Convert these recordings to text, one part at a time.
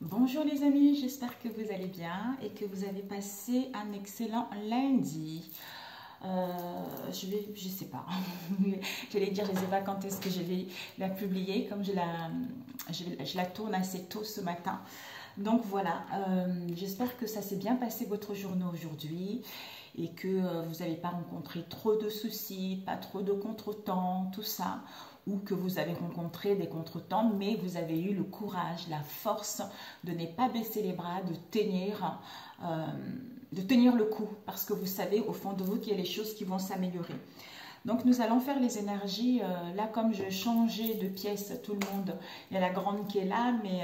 Bonjour les amis, j'espère que vous allez bien et que vous avez passé un excellent lundi. Je sais pas, j'allais dire, je sais pas quand est-ce que je vais la publier, comme je la tourne assez tôt ce matin. Donc voilà, j'espère que ça s'est bien passé votre journée aujourd'hui et que vous n'avez pas rencontré trop de soucis, pas trop de contretemps, tout ça, ou que vous avez rencontré des contretemps, mais vous avez eu le courage, la force de ne pas baisser les bras, de tenir le coup, parce que vous savez au fond de vous qu'il y a les choses qui vont s'améliorer. Donc nous allons faire les énergies, là comme je changeais de pièce, tout le monde, il y a la grande qui est là, mais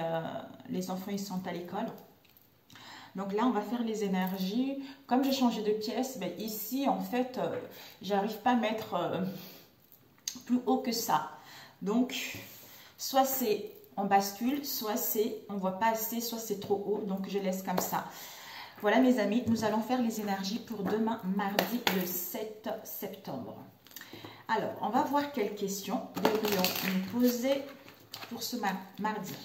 les enfants ils sont à l'école. Donc là, on va faire les énergies. Comme j'ai changé de pièce, ben ici, en fait, j'arrive pas à mettre plus haut que ça. Donc, soit c'est on bascule, soit c'est on voit pas assez, soit c'est trop haut. Donc, je laisse comme ça. Voilà, mes amis, nous allons faire les énergies pour demain, mardi, le 7 septembre. Alors, on va voir quelles questions devrions nous poser pour ce mardi.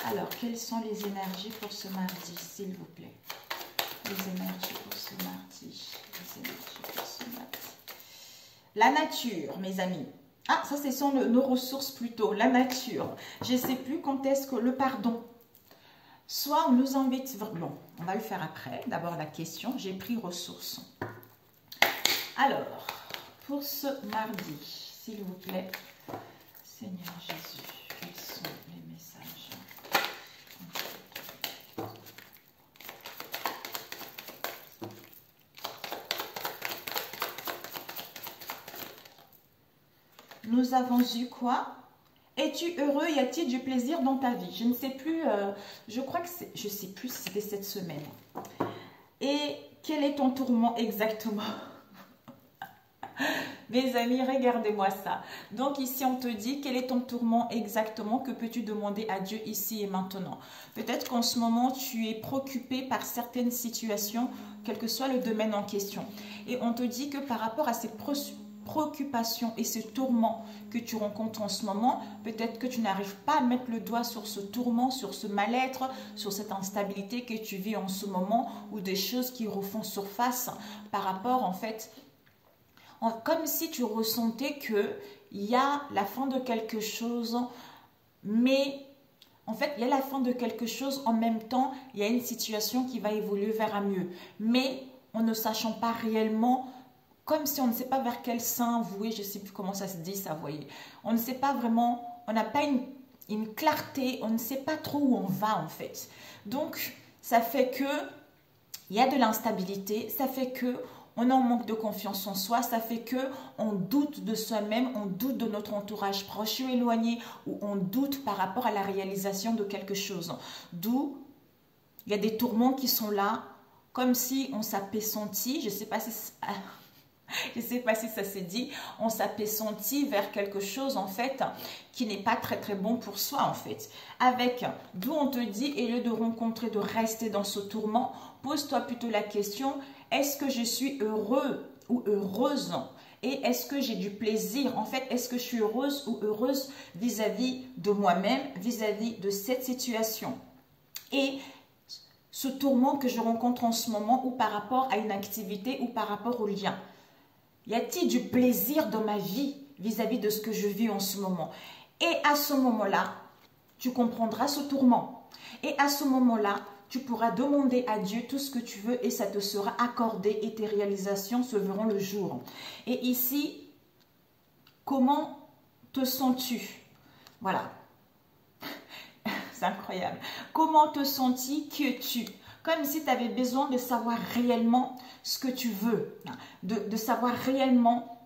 Alors, quelles sont les énergies pour ce mardi, s'il vous plaît? Les énergies pour ce mardi. Les énergies pour ce mardi. La nature, mes amis. Ah, ça, ce sont nos ressources plutôt. La nature. Je ne sais plus quand est-ce que le pardon. Soit on nous invite... Bon, on va le faire après. D'abord, la question. J'ai pris ressources. Alors, pour ce mardi, s'il vous plaît, Seigneur Jésus, quels sont les messages? Nous avons eu quoi? Es-tu heureux? Y a-t-il du plaisir dans ta vie? Je ne sais plus, je crois que c'est, je ne sais plus si c'était cette semaine. Et quel est ton tourment exactement? Mes amis, regardez-moi ça. Donc ici, on te dit, quel est ton tourment exactement? Que peux-tu demander à Dieu ici et maintenant? Peut-être qu'en ce moment, tu es préoccupé par certaines situations, quel que soit le domaine en question. Et on te dit que par rapport à ces préoccupation et ce tourment que tu rencontres en ce moment, peut-être que tu n'arrives pas à mettre le doigt sur ce tourment, sur ce mal-être, sur cette instabilité que tu vis en ce moment, ou des choses qui refont surface par rapport en fait, comme si tu ressentais que il y a la fin de quelque chose, mais en fait il y a la fin de quelque chose, en même temps il y a une situation qui va évoluer vers un mieux, mais en ne sachant pas réellement, comme si on ne sait pas vers quel sein vouer, je ne sais plus comment ça se dit, ça, vous voyez. On ne sait pas vraiment, on n'a pas une clarté, on ne sait pas trop où on va en fait. Donc, ça fait que il y a de l'instabilité, ça fait que on en manque de confiance en soi, ça fait que on doute de soi-même, on doute de notre entourage proche ou éloigné, ou on doute par rapport à la réalisation de quelque chose. D'où il y a des tourments qui sont là, comme si on s'appelait senti, je ne sais pas si... Je ne sais pas si ça s'est dit, on s'appessentit vers quelque chose en fait qui n'est pas très très bon pour soi en fait. Avec, d'où on te dit, au lieu de rencontrer, de rester dans ce tourment, pose-toi plutôt la question, est-ce que je suis heureux ou heureuse? Et est-ce que j'ai du plaisir? En fait, est-ce que je suis heureuse ou heureuse vis-à-vis de moi-même, vis-à-vis de cette situation? Et ce tourment que je rencontre en ce moment, ou par rapport à une activité, ou par rapport au lien. Y a-t-il du plaisir dans ma vie vis-à-vis de ce que je vis en ce moment? Et à ce moment-là, tu comprendras ce tourment. Et à ce moment-là, tu pourras demander à Dieu tout ce que tu veux et ça te sera accordé et tes réalisations se verront le jour. Et ici, comment te sens-tu? Voilà. C'est incroyable. Comment te sens-tu? Que tu? Comme si tu avais besoin de savoir réellement ce que tu veux, de savoir réellement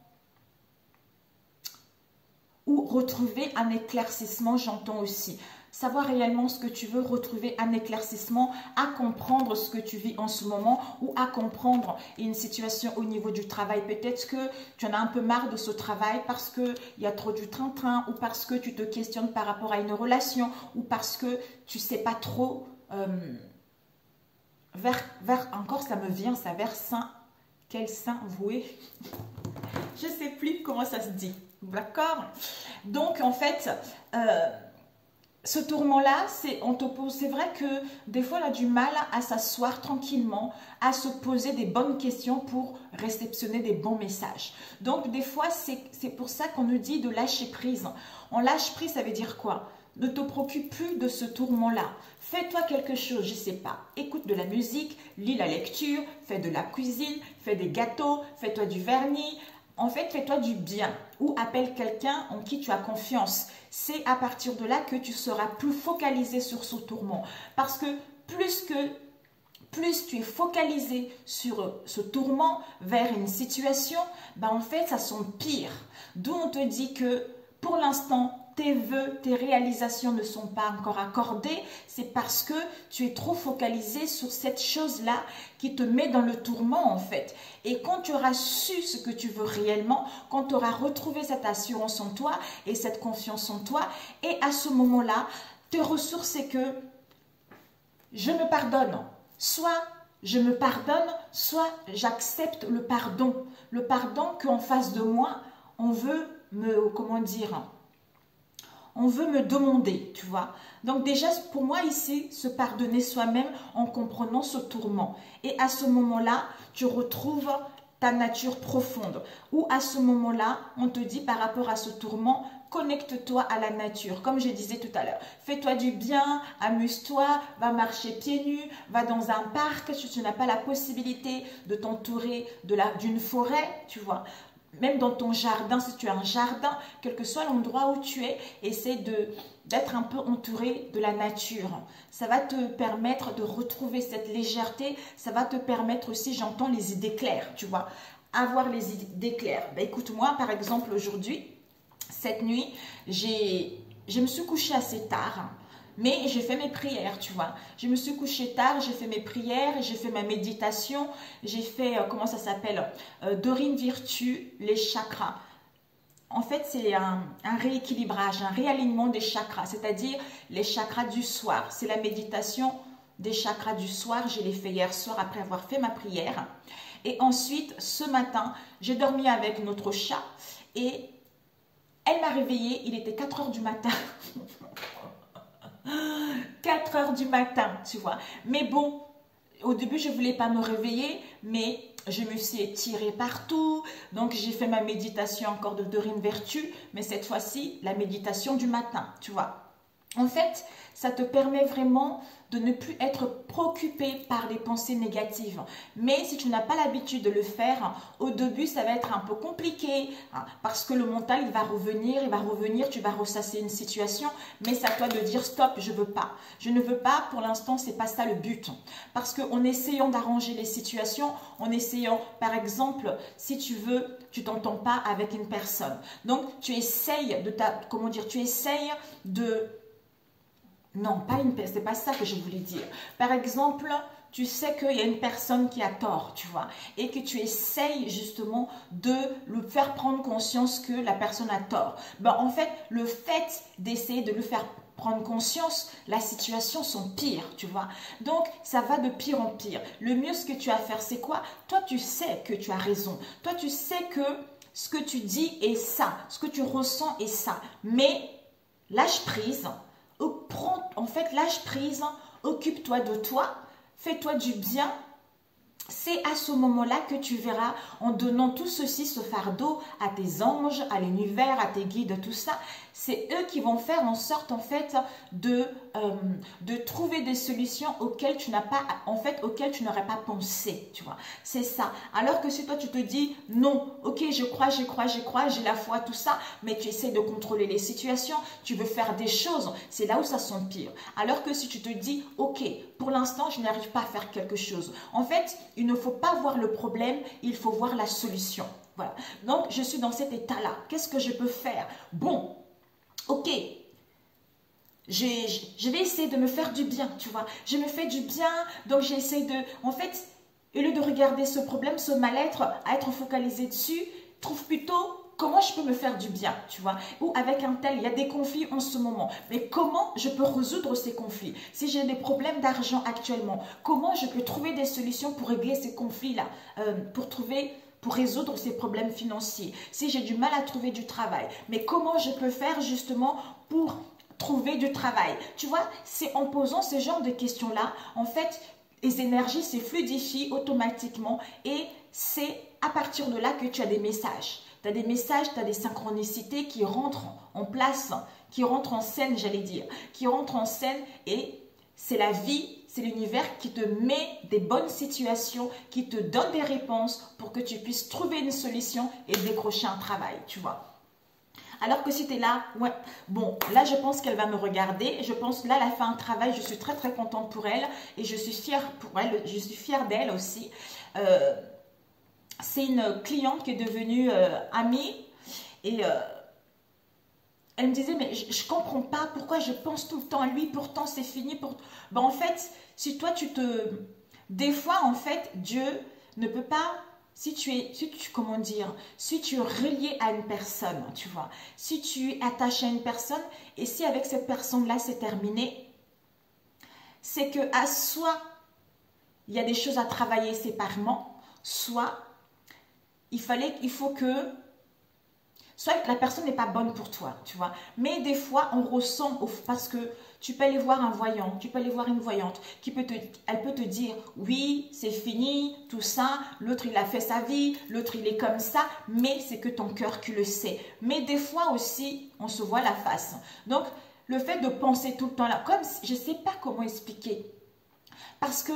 ou retrouver un éclaircissement, j'entends aussi. Savoir réellement ce que tu veux, retrouver un éclaircissement, à comprendre ce que tu vis en ce moment ou à comprendre une situation au niveau du travail. Peut-être que tu en as un peu marre de ce travail parce qu'il y a trop du train-train ou parce que tu te questionnes par rapport à une relation ou parce que tu ne sais pas trop... encore ça me vient, ça vers saint, quel saint voué, je sais plus comment ça se dit, d'accord? Donc en fait, ce tourment-là, on te pose, c'est vrai que des fois, on a du mal à s'asseoir tranquillement, à se poser des bonnes questions pour réceptionner des bons messages. Donc, des fois, c'est pour ça qu'on nous dit de lâcher prise. On lâche prise, ça veut dire quoi? Ne te préoccupe plus de ce tourment-là. Fais-toi quelque chose, je ne sais pas. Écoute de la musique, lis la lecture, fais de la cuisine, fais des gâteaux, fais-toi du vernis. En fait, fais-toi du bien ou appelle quelqu'un en qui tu as confiance. C'est à partir de là que tu seras plus focalisé sur ce tourment. Parce que plus tu es focalisé sur ce tourment vers une situation, ben en fait, ça s'empire. D'où on te dit que pour l'instant, tes vœux, tes réalisations ne sont pas encore accordées, c'est parce que tu es trop focalisé sur cette chose-là qui te met dans le tourment en fait. Et quand tu auras su ce que tu veux réellement, quand tu auras retrouvé cette assurance en toi et cette confiance en toi, et à ce moment-là, tes ressources, c'est que je me pardonne. Soit je me pardonne, soit j'accepte le pardon. Le pardon qu'en face de moi, on veut me, comment dire, on veut me demander, tu vois. Donc déjà, pour moi ici, se pardonner soi-même en comprenant ce tourment. Et à ce moment-là, tu retrouves ta nature profonde. Ou à ce moment-là, on te dit par rapport à ce tourment, connecte-toi à la nature. Comme je disais tout à l'heure, fais-toi du bien, amuse-toi, va marcher pieds nus, va dans un parc si tu n'as pas la possibilité de t'entourer d'une forêt, tu vois. Même dans ton jardin, si tu as un jardin, quel que soit l'endroit où tu es, essaie d'être un peu entouré de la nature. Ça va te permettre de retrouver cette légèreté. Ça va te permettre aussi, j'entends les idées claires, tu vois. Avoir les idées claires. Ben, écoute-moi, par exemple, aujourd'hui, cette nuit, je me suis couchée assez tard. Mais j'ai fait mes prières, tu vois. Je me suis couchée tard, j'ai fait mes prières, j'ai fait ma méditation, j'ai fait, comment ça s'appelle, Dorine Virtue, les chakras. En fait, c'est un rééquilibrage, un réalignement des chakras, c'est-à-dire les chakras du soir. C'est la méditation des chakras du soir. Je l'ai fait hier soir après avoir fait ma prière. Et ensuite, ce matin, j'ai dormi avec notre chat et elle m'a réveillée. Il était 4 heures du matin. 4 heures du matin, tu vois. Mais bon, au début, je ne voulais pas me réveiller, mais je me suis étirée partout. Donc, j'ai fait ma méditation encore de Dorine Virtue, mais cette fois-ci, la méditation du matin, tu vois. En fait, ça te permet vraiment de ne plus être préoccupé par les pensées négatives. Mais si tu n'as pas l'habitude de le faire, au début, ça va être un peu compliqué hein, parce que le mental, il va revenir, tu vas ressasser une situation, mais c'est à toi de dire stop, je veux pas. Je ne veux pas, pour l'instant, c'est pas ça le but. Parce qu'en essayant d'arranger les situations, en essayant, par exemple, si tu veux, tu t'entends pas avec une personne. Donc, tu essayes non, c'est pas ça que je voulais dire. Par exemple, tu sais qu'il y a une personne qui a tort, tu vois, et que tu essayes justement de lui faire prendre conscience que la personne a tort. Ben, en fait, le fait d'essayer de lui faire prendre conscience, la situation s'empire, tu vois. Donc, ça va de pire en pire. Le mieux, ce que tu as à faire, c'est quoi? Toi, tu sais que tu as raison. Toi, tu sais que ce que tu dis est ça. Ce que tu ressens est ça. Mais lâche prise. Lâche prise, occupe-toi de toi, fais-toi du bien. C'est à ce moment-là que tu verras, en donnant tout ceci, ce fardeau à tes anges, à l'univers, à tes guides, tout ça, c'est eux qui vont faire en sorte en fait de trouver des solutions auxquelles tu n'aurais pas pensé, tu vois. C'est ça. Alors que si toi tu te dis non, ok, je crois, j'ai la foi, tout ça, mais tu essaies de contrôler les situations, tu veux faire des choses, c'est là où ça s'empire. Alors que si tu te dis ok, pour l'instant je n'arrive pas à faire quelque chose. En fait, il ne faut pas voir le problème, il faut voir la solution. Voilà. Donc, je suis dans cet état-là. Qu'est-ce que je peux faire? Bon, ok, je vais essayer de me faire du bien, tu vois. Je me fais du bien, donc j'essaie de... En fait, au lieu de regarder ce problème, ce mal-être, à être focalisé dessus, trouve plutôt... Comment je peux me faire du bien, tu vois? Ou avec un tel, il y a des conflits en ce moment. Mais comment je peux résoudre ces conflits? Si j'ai des problèmes d'argent actuellement, comment je peux trouver des solutions pour régler ces conflits-là? Pour résoudre ces problèmes financiers. Si j'ai du mal à trouver du travail, mais comment je peux faire justement pour trouver du travail. Tu vois, c'est en posant ce genre de questions-là, en fait, les énergies se fluidifient automatiquement et c'est à partir de là que tu as des messages. Tu as des messages, tu as des synchronicités qui rentrent en place, qui rentrent en scène, j'allais dire, qui rentrent en scène et c'est la vie, c'est l'univers qui te met des bonnes situations, qui te donne des réponses pour que tu puisses trouver une solution et décrocher un travail, tu vois. Alors que si tu es là, ouais, bon, là je pense qu'elle va me regarder, je pense là elle a fait un travail, je suis très très contente pour elle et je suis fière pour elle, je suis fière d'elle aussi. C'est une cliente qui est devenue amie et elle me disait mais je ne comprends pas pourquoi je pense tout le temps à lui, pourtant c'est fini. Ben, en fait, si toi des fois en fait Dieu ne peut pas... Si tu es relié à une personne, tu vois, si tu es attaché à une personne et si avec cette personne-là c'est terminé, c'est que à soit il y a des choses à travailler séparément, soit il faut que, soit la personne n'est pas bonne pour toi, tu vois. Mais des fois, on ressent, parce que tu peux aller voir un voyant, tu peux aller voir une voyante, elle peut te dire, oui, c'est fini, tout ça, l'autre il a fait sa vie, l'autre il est comme ça, mais c'est que ton cœur qui le sait. Mais des fois aussi, on se voit la face. Donc, le fait de penser tout le temps là, comme je ne sais pas comment expliquer. Parce que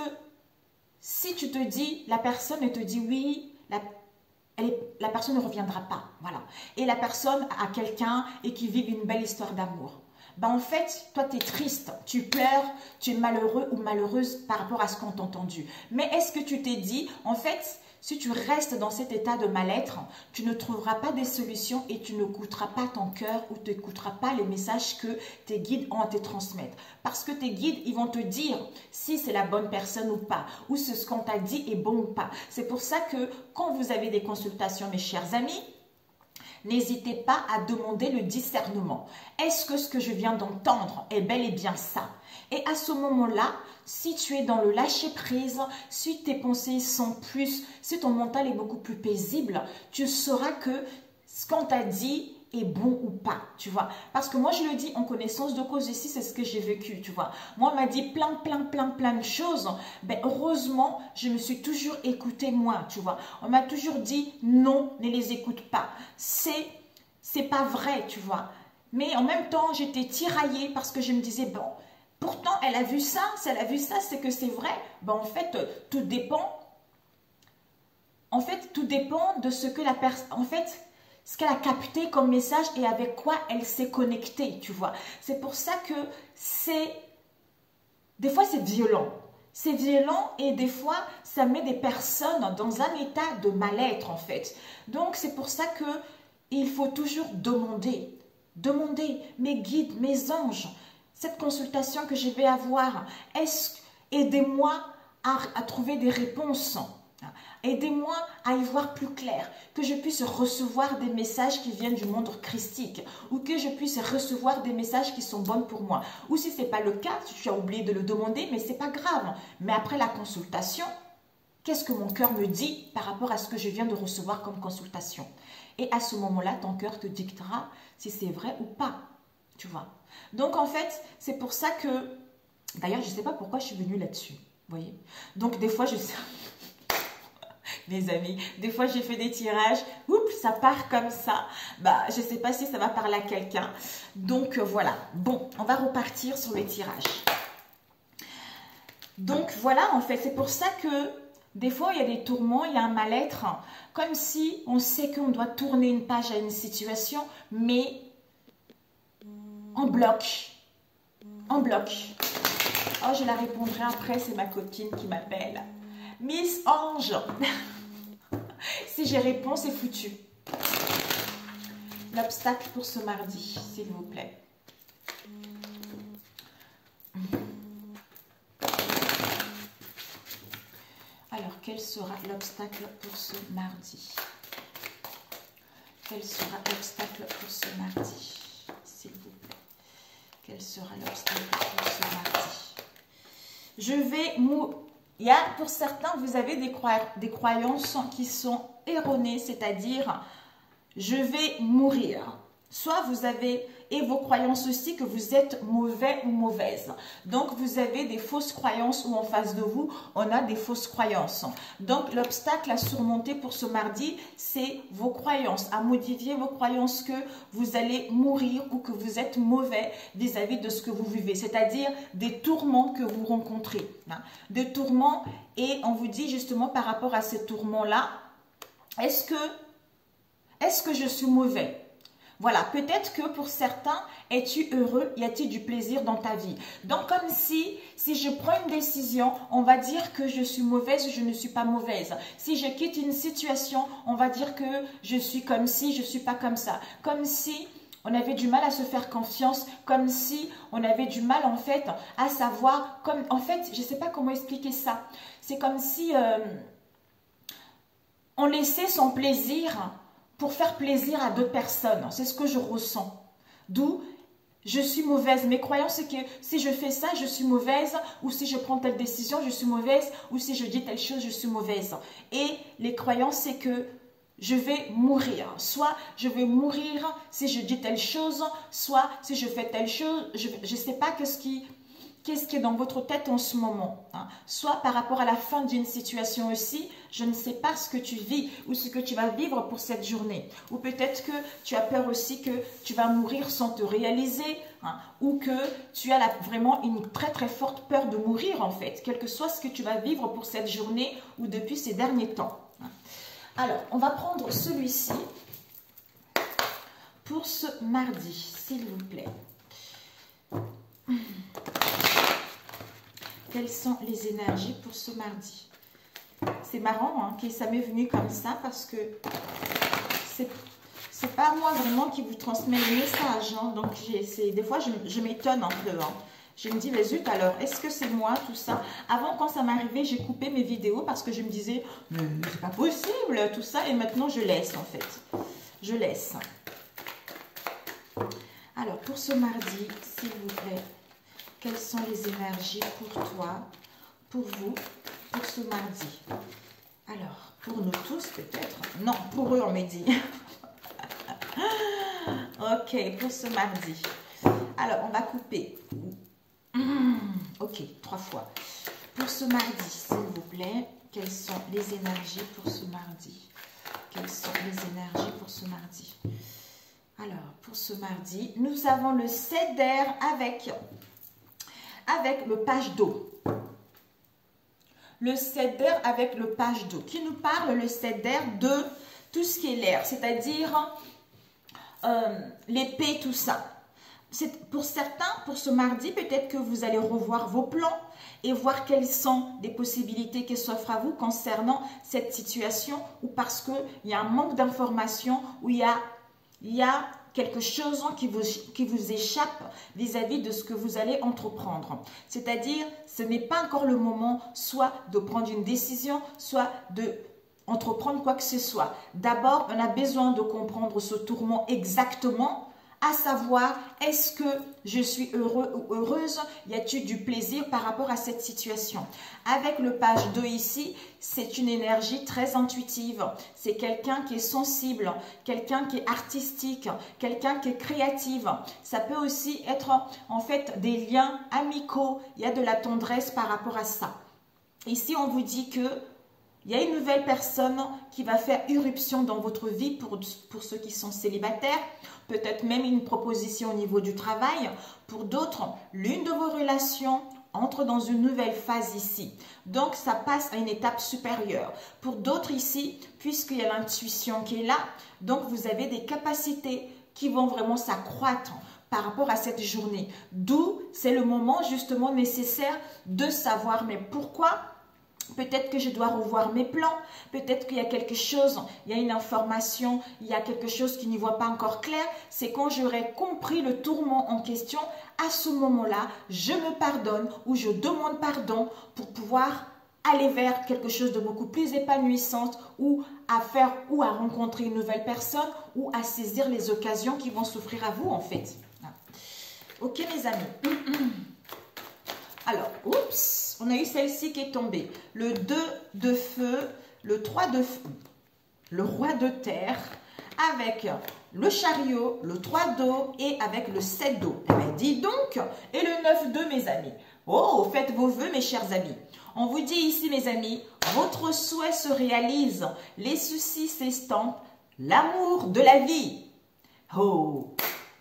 si tu te dis, la personne te dit oui, la personne ne reviendra pas, voilà. Et la personne a quelqu'un et qui vit une belle histoire d'amour. Ben en fait, toi, tu es triste, tu pleures, tu es malheureux ou malheureuse par rapport à ce qu'on t'a entendu. Mais est-ce que tu t'es dit, en fait, si tu restes dans cet état de mal-être, tu ne trouveras pas des solutions et tu n'écouteras pas ton cœur ou tu n'écouteras pas les messages que tes guides ont à te transmettre. Parce que tes guides, ils vont te dire si c'est la bonne personne ou pas, ou si ce qu'on t'a dit est bon ou pas. C'est pour ça que quand vous avez des consultations, mes chers amis, n'hésitez pas à demander le discernement. Est-ce que ce que je viens d'entendre est bel et bien ça? Et à ce moment-là, si tu es dans le lâcher-prise, si tes pensées sont plus, si ton mental est beaucoup plus paisible, tu sauras que ce qu'on t'a dit est bon ou pas, tu vois. Parce que moi, je le dis en connaissance de cause ici, c'est ce que j'ai vécu, tu vois. Moi, on m'a dit plein de choses. Ben, heureusement, je me suis toujours écoutée moi, tu vois. On m'a toujours dit non, ne les écoute pas. C'est pas vrai, tu vois. Mais en même temps, j'étais tiraillée parce que je me disais, bon, pourtant, elle a vu ça, si elle a vu ça, c'est que c'est vrai. Ben, en fait, tout dépend. En fait, tout dépend de ce que la personne... En fait, ce qu'elle a capté comme message et avec quoi elle s'est connectée, tu vois. C'est pour ça que c'est... Des fois, c'est violent. C'est violent et des fois, ça met des personnes dans un état de mal-être, en fait. Donc, c'est pour ça que il faut toujours demander. Demander, mes guides, mes anges, cette consultation que je vais avoir, aidez-moi à trouver des réponses. Aidez-moi à y voir plus clair, que je puisse recevoir des messages qui viennent du monde christique ou que je puisse recevoir des messages qui sont bons pour moi. Ou si ce n'est pas le cas, si tu as oublié de le demander, mais ce n'est pas grave. Mais après la consultation, qu'est-ce que mon cœur me dit par rapport à ce que je viens de recevoir comme consultation? Et à ce moment-là, ton cœur te dictera si c'est vrai ou pas, tu vois. Donc en fait, c'est pour ça que, d'ailleurs, je ne sais pas pourquoi je suis venue là-dessus, vous voyez. Donc des fois, mes amis, des fois j'ai fait des tirages, oups, ça part comme ça. Bah, je ne sais pas si ça va parler à quelqu'un. Donc voilà. Bon, on va repartir sur les tirages. Donc voilà, en fait, c'est pour ça que des fois il y a des tourments, il y a un mal-être, comme si on sait qu'on doit tourner une page à une situation, mais en bloc. En bloc. Oh, je la répondrai après, c'est ma copine qui m'appelle. Miss Ange. Si j'ai réponse, c'est foutu. L'obstacle pour ce mardi, s'il vous plaît. Alors, quel sera l'obstacle pour ce mardi? Quel sera l'obstacle pour ce mardi, s'il vous plaît? Quel sera l'obstacle pour ce mardi? Je vais... Il y a, pour certains, vous avez des croyances qui sont erronées, c'est-à-dire, je vais mourir. Soit vous avez, et vos croyances aussi, que vous êtes mauvais ou mauvaise. Donc, vous avez des fausses croyances ou en face de vous, on a des fausses croyances. Donc, l'obstacle à surmonter pour ce mardi, c'est vos croyances, à modifier vos croyances que vous allez mourir ou que vous êtes mauvais vis-à-vis de ce que vous vivez. C'est-à-dire des tourments que vous rencontrez. Des tourments, et on vous dit justement par rapport à ces tourments-là, est-ce que je suis mauvais? Voilà, peut-être que pour certains, es-tu heureux? Y a-t-il du plaisir dans ta vie? Donc, comme si je prends une décision, on va dire que je suis mauvaise ou je ne suis pas mauvaise. Si je quitte une situation, on va dire que je suis comme si, je ne suis pas comme ça. Comme si on avait du mal à se faire confiance, comme si on avait du mal en fait à savoir, comme en fait, je ne sais pas comment expliquer ça. C'est comme si on laissait son plaisir pour faire plaisir à d'autres personnes. C'est ce que je ressens. D'où je suis mauvaise. Mes croyances, c'est que si je fais ça, je suis mauvaise. Ou si je prends telle décision, je suis mauvaise. Ou si je dis telle chose, je suis mauvaise. Et les croyances, c'est que je vais mourir. Soit je vais mourir si je dis telle chose. Soit si je fais telle chose. Je ne sais pas qu'est-ce qui est dans votre tête en ce moment. Soit par rapport à la fin d'une situation aussi, je ne sais pas ce que tu vis ou ce que tu vas vivre pour cette journée. Ou peut-être que tu as peur aussi que tu vas mourir sans te réaliser, ou que tu as vraiment une très très forte peur de mourir en fait, quel que soit ce que tu vas vivre pour cette journée ou depuis ces derniers temps. Alors, on va prendre celui-ci pour ce mardi, s'il vous plaît. Quelles sont les énergies pour ce mardi? C'est marrant que ça m'est venu comme ça parce que c'est pas moi vraiment qui vous transmets le message. Donc, des fois, je m'étonne un peu. Je me dis, mais zut alors, est-ce que c'est moi tout ça? Avant, quand ça m'arrivait, j'ai coupé mes vidéos parce que je me disais, mais c'est pas possible tout ça. Et maintenant, je laisse en fait. Je laisse. Alors, pour ce mardi, s'il vous plaît, quelles sont les énergies pour toi, pour vous, pour ce mardi? Alors, pour nous tous peut-être. Non, pour eux on m'a dit. Ok, pour ce mardi. Alors, on va couper. Ok, 3 fois. Pour ce mardi, s'il vous plaît, quelles sont les énergies pour ce mardi? Quelles sont les énergies pour ce mardi? Alors, pour ce mardi, nous avons le céder avec le page d'eau. Le céder avec le page d'eau. Qui nous parle, le céder, de tout ce qui est l'air, c'est-à-dire l'épée, tout ça. Pour certains, pour ce mardi, peut-être que vous allez revoir vos plans et voir quelles sont les possibilités qui s'offrent à vous concernant cette situation, ou parce qu'il y a un manque d'informations, ou il y a quelque chose qui vous échappe vis-à-vis de ce que vous allez entreprendre. C'est-à-dire, ce n'est pas encore le moment soit de prendre une décision, soit de entreprendre quoi que ce soit. D'abord, on a besoin de comprendre ce tourment exactement, à savoir, est-ce que je suis heureux ou heureuse? Y a-t-il du plaisir par rapport à cette situation? Avec le page 2 ici, c'est une énergie très intuitive. C'est quelqu'un qui est sensible, quelqu'un qui est artistique, quelqu'un qui est créative. Ça peut aussi être en fait des liens amicaux. Il y a de la tendresse par rapport à ça. Ici, on vous dit que il y a une nouvelle personne qui va faire irruption dans votre vie pour ceux qui sont célibataires. Peut-être même une proposition au niveau du travail. Pour d'autres, l'une de vos relations entre dans une nouvelle phase ici. Donc, ça passe à une étape supérieure. Pour d'autres ici, puisqu'il y a l'intuition qui est là, donc vous avez des capacités qui vont vraiment s'accroître par rapport à cette journée. D'où, c'est le moment justement nécessaire de savoir, mais pourquoi? Peut-être que je dois revoir mes plans, peut-être qu'il y a quelque chose, il y a une information, il y a quelque chose qui n'y voit pas encore clair. C'est quand j'aurai compris le tourment en question, à ce moment-là, je me pardonne ou je demande pardon pour pouvoir aller vers quelque chose de beaucoup plus épanouissant, ou à faire ou à rencontrer une nouvelle personne, ou à saisir les occasions qui vont s'offrir à vous en fait. Ok mes amis. Alors, oups, on a eu celle-ci qui est tombée. Le 2 de feu, le 3 de feu, le roi de terre, avec le chariot, le 3 d'eau et avec le 7 d'eau. Eh bien, dis donc, et le 9 d'eau, mes amis. Oh, faites vos vœux, mes chers amis. On vous dit ici, mes amis, votre souhait se réalise, les soucis s'estampent, l'amour de la vie. Oh,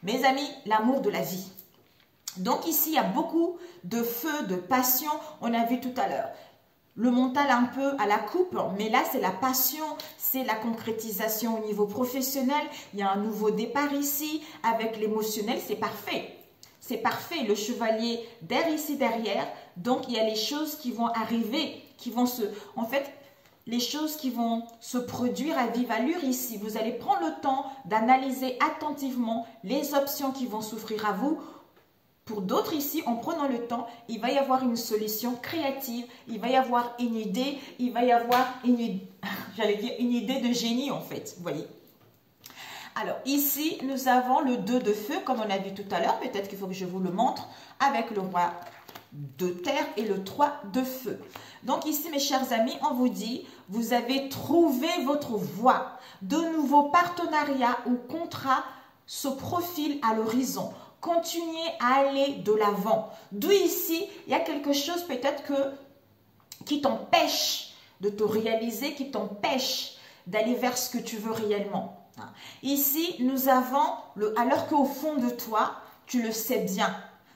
mes amis, l'amour de la vie. Donc ici, il y a beaucoup de feu, de passion, on a vu tout à l'heure. Le mental un peu à la coupe, mais là, c'est la passion, c'est la concrétisation au niveau professionnel. Il y a un nouveau départ ici, avec l'émotionnel, c'est parfait. C'est parfait, le chevalier d'air ici derrière. Donc, il y a les choses qui vont arriver, qui vont se... En fait, les choses qui vont se produire à vive allure ici. Vous allez prendre le temps d'analyser attentivement les options qui vont s'offrir à vous. Pour d'autres ici, en prenant le temps, il va y avoir une solution créative, il va y avoir une idée, il va y avoir une, j'allais dire une idée de génie en fait, vous voyez. Alors ici, nous avons le 2 de feu, comme on a vu tout à l'heure, peut-être qu'il faut que je vous le montre, avec le roi de terre et le 3 de feu. Donc ici, mes chers amis, on vous dit, vous avez trouvé votre voie. De nouveaux partenariats ou contrats se profilent à l'horizon. Continuez à aller de l'avant. D'où ici, il y a quelque chose peut-être qui t'empêche de te réaliser, qui t'empêche d'aller vers ce que tu veux réellement. Ici, nous avons, alors qu'au fond de toi, tu le sais bien.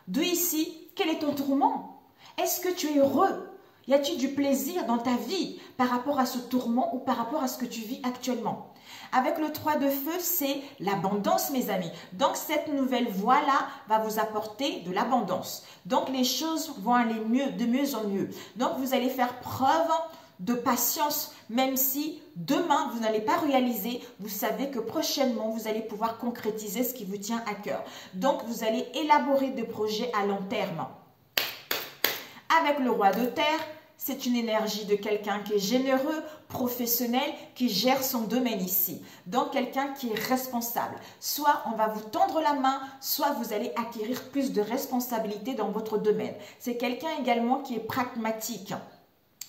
D'où ici, quel est ton tourment? Est-ce que tu es heureux? Y a-t-il du plaisir dans ta vie par rapport à ce tourment ou par rapport à ce que tu vis actuellement? Avec le 3 de feu, c'est l'abondance, mes amis. Donc, cette nouvelle voie-là va vous apporter de l'abondance. Donc, les choses vont aller de mieux en mieux. Donc, vous allez faire preuve de patience, même si demain, vous n'allez pas réaliser, vous savez que prochainement, vous allez pouvoir concrétiser ce qui vous tient à cœur. Donc, vous allez élaborer des projets à long terme. Avec le roi de terre, c'est une énergie de quelqu'un qui est généreux, professionnel, qui gère son domaine ici. Donc, quelqu'un qui est responsable. Soit on va vous tendre la main, soit vous allez acquérir plus de responsabilités dans votre domaine. C'est quelqu'un également qui est pragmatique.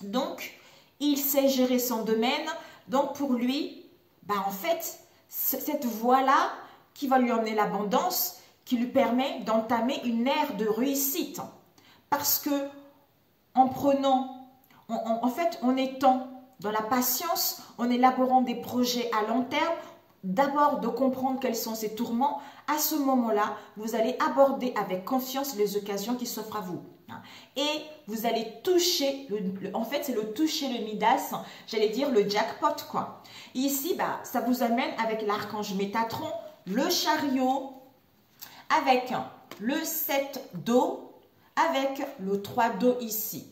Donc, il sait gérer son domaine. Donc, pour lui, en fait, cette voie-là qui va lui emmener l'abondance, qui lui permet d'entamer une ère de réussite. Parce que en prenant, en étant dans la patience, en élaborant des projets à long terme, d'abord de comprendre quels sont ces tourments, à ce moment-là, vous allez aborder avec confiance les occasions qui s'offrent à vous. Et vous allez toucher, en fait c'est le toucher le Midas, j'allais dire le jackpot quoi. Ici, ça vous amène avec l'archange Métatron, le chariot, avec le 7 d'eau, avec le 3 d'eau ici.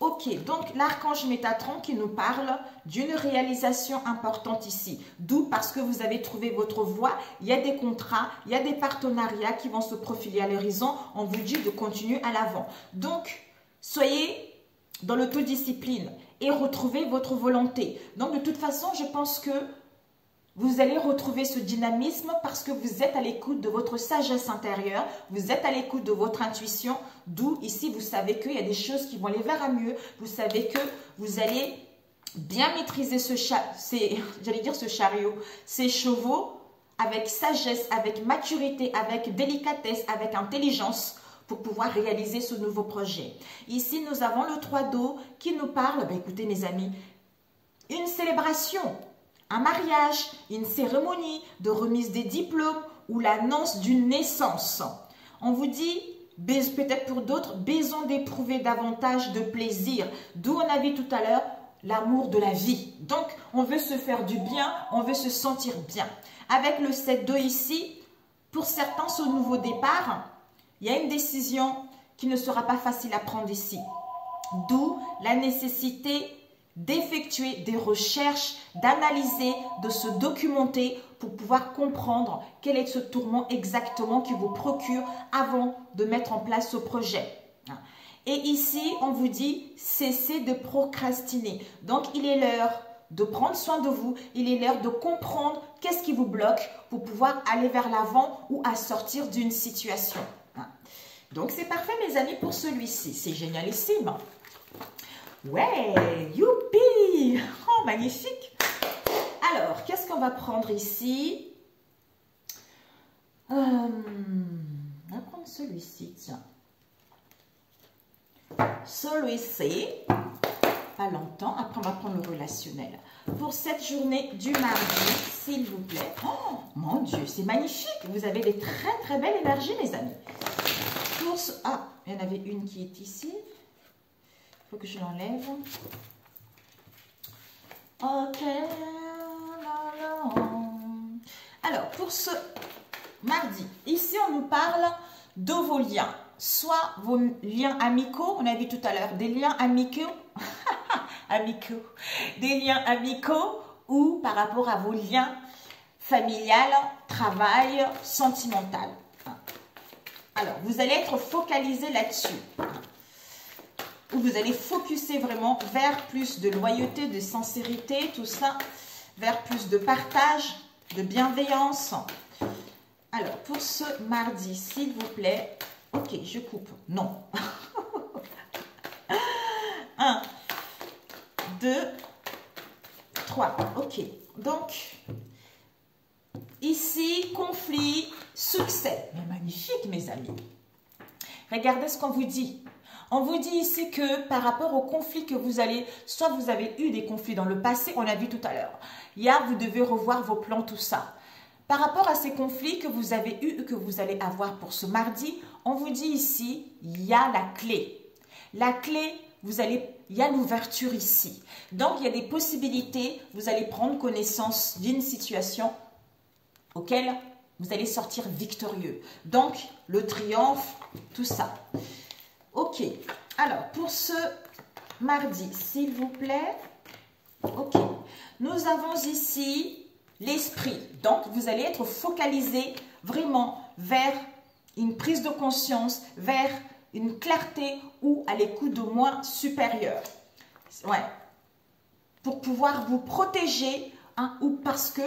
Ok, donc l'archange Métatron qui nous parle d'une réalisation importante ici. D'où parce que vous avez trouvé votre voie, il y a des contrats, il y a des partenariats qui vont se profiler à l'horizon. On vous dit de continuer à l'avant. Donc, soyez dans l'autodiscipline et retrouvez votre volonté. Donc, de toute façon, je pense que vous allez retrouver ce dynamisme parce que vous êtes à l'écoute de votre sagesse intérieure, vous êtes à l'écoute de votre intuition, d'où ici vous savez qu'il y a des choses qui vont aller vers à mieux, vous savez que vous allez bien maîtriser ce chariot, ces chevaux avec sagesse, avec maturité, avec délicatesse, avec intelligence pour pouvoir réaliser ce nouveau projet. Ici nous avons le 3 d'eau qui nous parle, écoutez mes amis, une célébration. Un mariage, une cérémonie de remise des diplômes ou l'annonce d'une naissance. On vous dit, peut-être pour d'autres, besoin d'éprouver davantage de plaisir. D'où on a vu tout à l'heure l'amour de la vie. Donc, on veut se faire du bien, on veut se sentir bien. Avec le 7 d'eau ici, pour certains, ce nouveau départ, il y a une décision qui ne sera pas facile à prendre ici. D'où la nécessité d'effectuer des recherches, d'analyser, de se documenter pour pouvoir comprendre quel est ce tourment exactement qui vous procure avant de mettre en place ce projet. Et ici, on vous dit, cessez de procrastiner. Donc, il est l'heure de prendre soin de vous, il est l'heure de comprendre qu'est-ce qui vous bloque pour pouvoir aller vers l'avant ou à sortir d'une situation. Donc, c'est parfait, mes amis, pour celui-ci. C'est génialissime. Ouais, youpi! Oh, magnifique! Alors, qu'est-ce qu'on va prendre ici? On va prendre celui-ci, tiens. Celui-ci, pas longtemps. Après, on va prendre le relationnel. Pour cette journée du mardi, s'il vous plaît. Oh, mon Dieu, c'est magnifique. Vous avez des très, très belles énergies, mes amis. Pour ce... Ah, il y en avait une qui est ici. Il faut que je l'enlève. Ok. Alors, pour ce mardi, ici, on nous parle de vos liens. Soit vos liens amicaux, on a vu tout à l'heure, des liens amicaux, des liens amicaux ou par rapport à vos liens familial, travail, sentimental. Alors, vous allez être focalisé là-dessus. Ou vous allez focuser vraiment vers plus de loyauté, de sincérité, tout ça, vers plus de partage, de bienveillance. Alors, pour ce mardi, s'il vous plaît, ok, je coupe. Non. 1, 2, 3. Ok. Donc, ici, conflit, succès. Mais magnifique, mes amis. Regardez ce qu'on vous dit. On vous dit ici que par rapport aux conflits que vous allez, soit vous avez eu des conflits dans le passé, on a vu tout à l'heure. Vous devez revoir vos plans, tout ça. Par rapport à ces conflits que vous avez eus et que vous allez avoir pour ce mardi, on vous dit ici, il y a la clé. La clé, il y a l'ouverture ici. Donc, il y a des possibilités, vous allez prendre connaissance d'une situation auquel vous allez sortir victorieux. Donc, le triomphe, tout ça. Ok, alors, pour ce mardi, s'il vous plaît, ok, nous avons ici l'esprit. Donc, vous allez être focalisé vraiment vers une prise de conscience, vers une clarté ou à l'écoute de moi supérieur. Ouais. Pour pouvoir vous protéger, hein, ou parce que,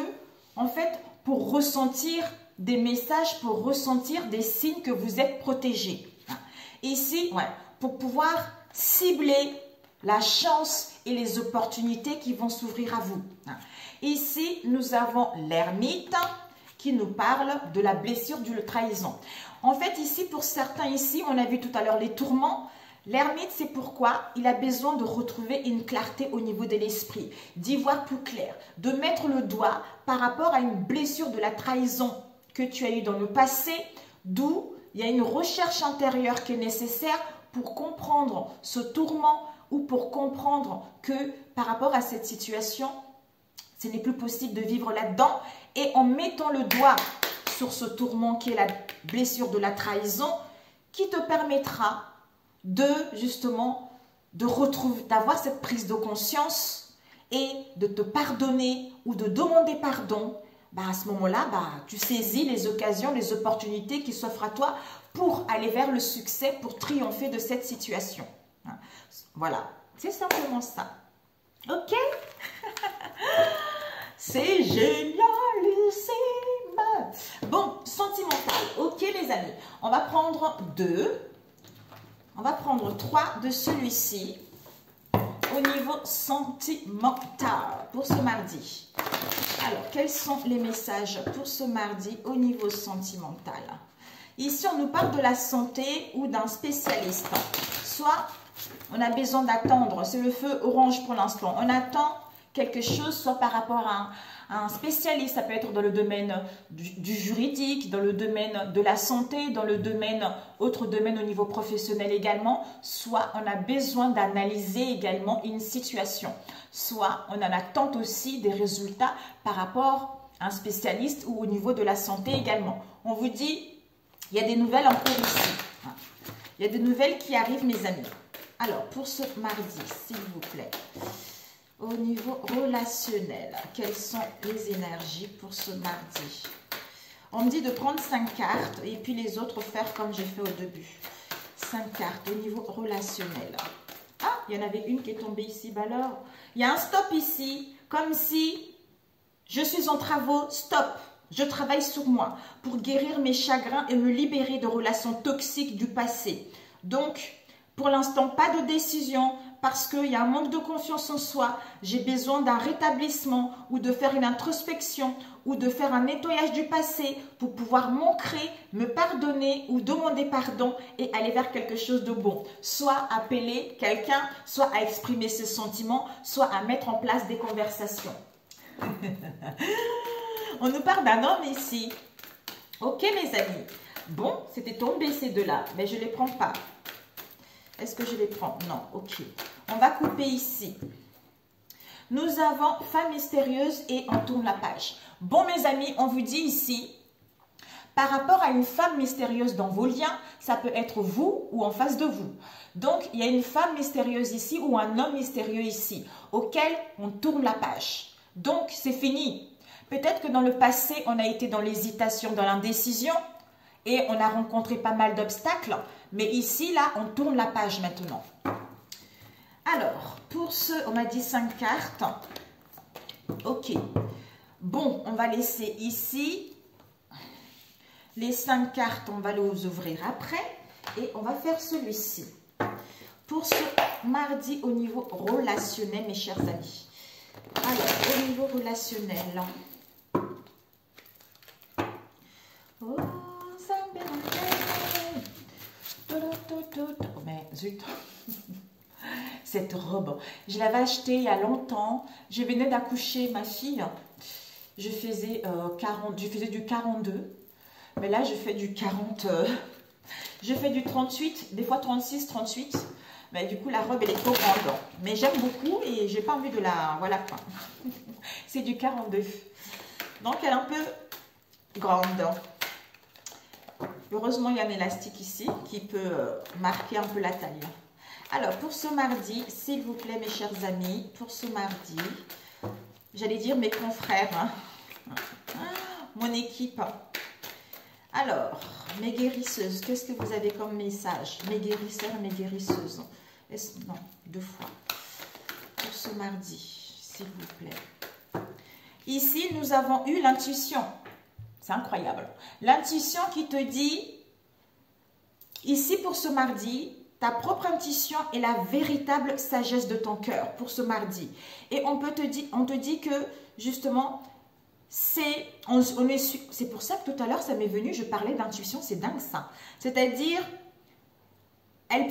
en fait, pour ressentir des messages, pour ressentir des signes que vous êtes protégé. Hein. Ici, ouais, pour pouvoir cibler la chance et les opportunités qui vont s'ouvrir à vous. Hein. Ici, nous avons l'ermite qui nous parle de la blessure de la trahison. En fait, ici, pour certains ici, on a vu tout à l'heure les tourments. L'ermite, c'est pourquoi il a besoin de retrouver une clarté au niveau de l'esprit, d'y voir plus clair, de mettre le doigt par rapport à une blessure de la trahison que tu as eue dans le passé, d'où il y a une recherche intérieure qui est nécessaire pour comprendre ce tourment ou pour comprendre que par rapport à cette situation, ce n'est plus possible de vivre là-dedans. Et en mettant le doigt sur ce tourment qui est la blessure de la trahison, qui te permettra de justement d'avoir cette prise de conscience et de te pardonner ou de demander pardon. À ce moment-là, tu saisis les occasions, les opportunités qui s'offrent à toi pour aller vers le succès, pour triompher de cette situation. Voilà, c'est simplement ça. Ok? C'est génialissime. Bon, sentimental. Ok, les amis. On va prendre 2. On va prendre 3 de celui-ci au niveau sentimental pour ce mardi. Alors, quels sont les messages pour ce mardi au niveau sentimental? Ici, on nous parle de la santé ou d'un spécialiste. Soit on a besoin d'attendre, c'est le feu orange pour l'instant. On attend quelque chose, soit par rapport à un spécialiste, ça peut être dans le domaine du juridique, dans le domaine de la santé, dans le domaine, autre domaine au niveau professionnel également, soit on a besoin d'analyser également une situation, soit on en attend aussi des résultats par rapport à un spécialiste ou au niveau de la santé également. On vous dit, il y a des nouvelles en cours ici. Il y a des nouvelles qui arrivent, mes amis. Alors, pour ce mardi, s'il vous plaît, au niveau relationnel, quelles sont les énergies pour ce mardi? On me dit de prendre 5 cartes et puis les autres faire comme j'ai fait au début. 5 cartes au niveau relationnel. Ah, il y en avait une qui est tombée ici. Alors, il y a un stop ici, comme si je suis en travaux, stop. Je travaille sur moi pour guérir mes chagrins et me libérer de relations toxiques du passé. Donc, pour l'instant, pas de décision, parce qu'il y a un manque de confiance en soi, j'ai besoin d'un rétablissement ou de faire une introspection ou de faire un nettoyage du passé pour pouvoir m'ancrer, me pardonner ou demander pardon et aller vers quelque chose de bon. Soit appeler quelqu'un, soit à exprimer ses sentiments, soit à mettre en place des conversations. On nous parle d'un homme ici. Ok mes amis. Bon, c'était tombé ces deux-là, mais je ne les prends pas. Est-ce que je les prends? Non, ok. On va couper ici. Nous avons femme mystérieuse et on tourne la page. Bon mes amis, on vous dit ici, par rapport à une femme mystérieuse dans vos liens, ça peut être vous ou en face de vous. Donc, il y a une femme mystérieuse ici ou un homme mystérieux ici, auquel on tourne la page. Donc, c'est fini. Peut-être que dans le passé, on a été dans l'hésitation, dans l'indécision et on a rencontré pas mal d'obstacles. Mais ici, là, on tourne la page maintenant. Alors, pour ce, on m'a dit 5 cartes. Ok. Bon, on va laisser ici. Les 5 cartes, on va les ouvrir après. Et on va faire celui-ci. Pour ce mardi au niveau relationnel, mes chers amis. Alors, au niveau relationnel. Oh, ça me oh, mais zut. Cette robe, je l'avais achetée il y a longtemps. Je venais d'accoucher ma fille. Je faisais, je faisais du 42. Mais là, je fais du 40. Je fais du 38, des fois 36, 38. Mais du coup, la robe, elle est trop grande. Mais j'aime beaucoup et j'ai pas envie de la... Voilà quoi. C'est du 42. Donc, elle est un peu grande. Heureusement, il y a un élastique ici qui peut marquer un peu la taille. Alors, pour ce mardi, s'il vous plaît, mes chers amis, pour ce mardi, j'allais dire mes confrères, hein, mon équipe. Alors, mes guérisseuses, qu'est-ce que vous avez comme message? Mes guérisseurs et mes guérisseuses. Non, 2 fois. Pour ce mardi, s'il vous plaît. Ici, nous avons eu l'intuition. C'est incroyable. L'intuition qui te dit, ici pour ce mardi, ta propre intuition est la véritable sagesse de ton cœur pour ce mardi. Et on te dit que justement, c'est pour ça que tout à l'heure, ça m'est venu, je parlais d'intuition, c'est dingue ça. C'est-à-dire,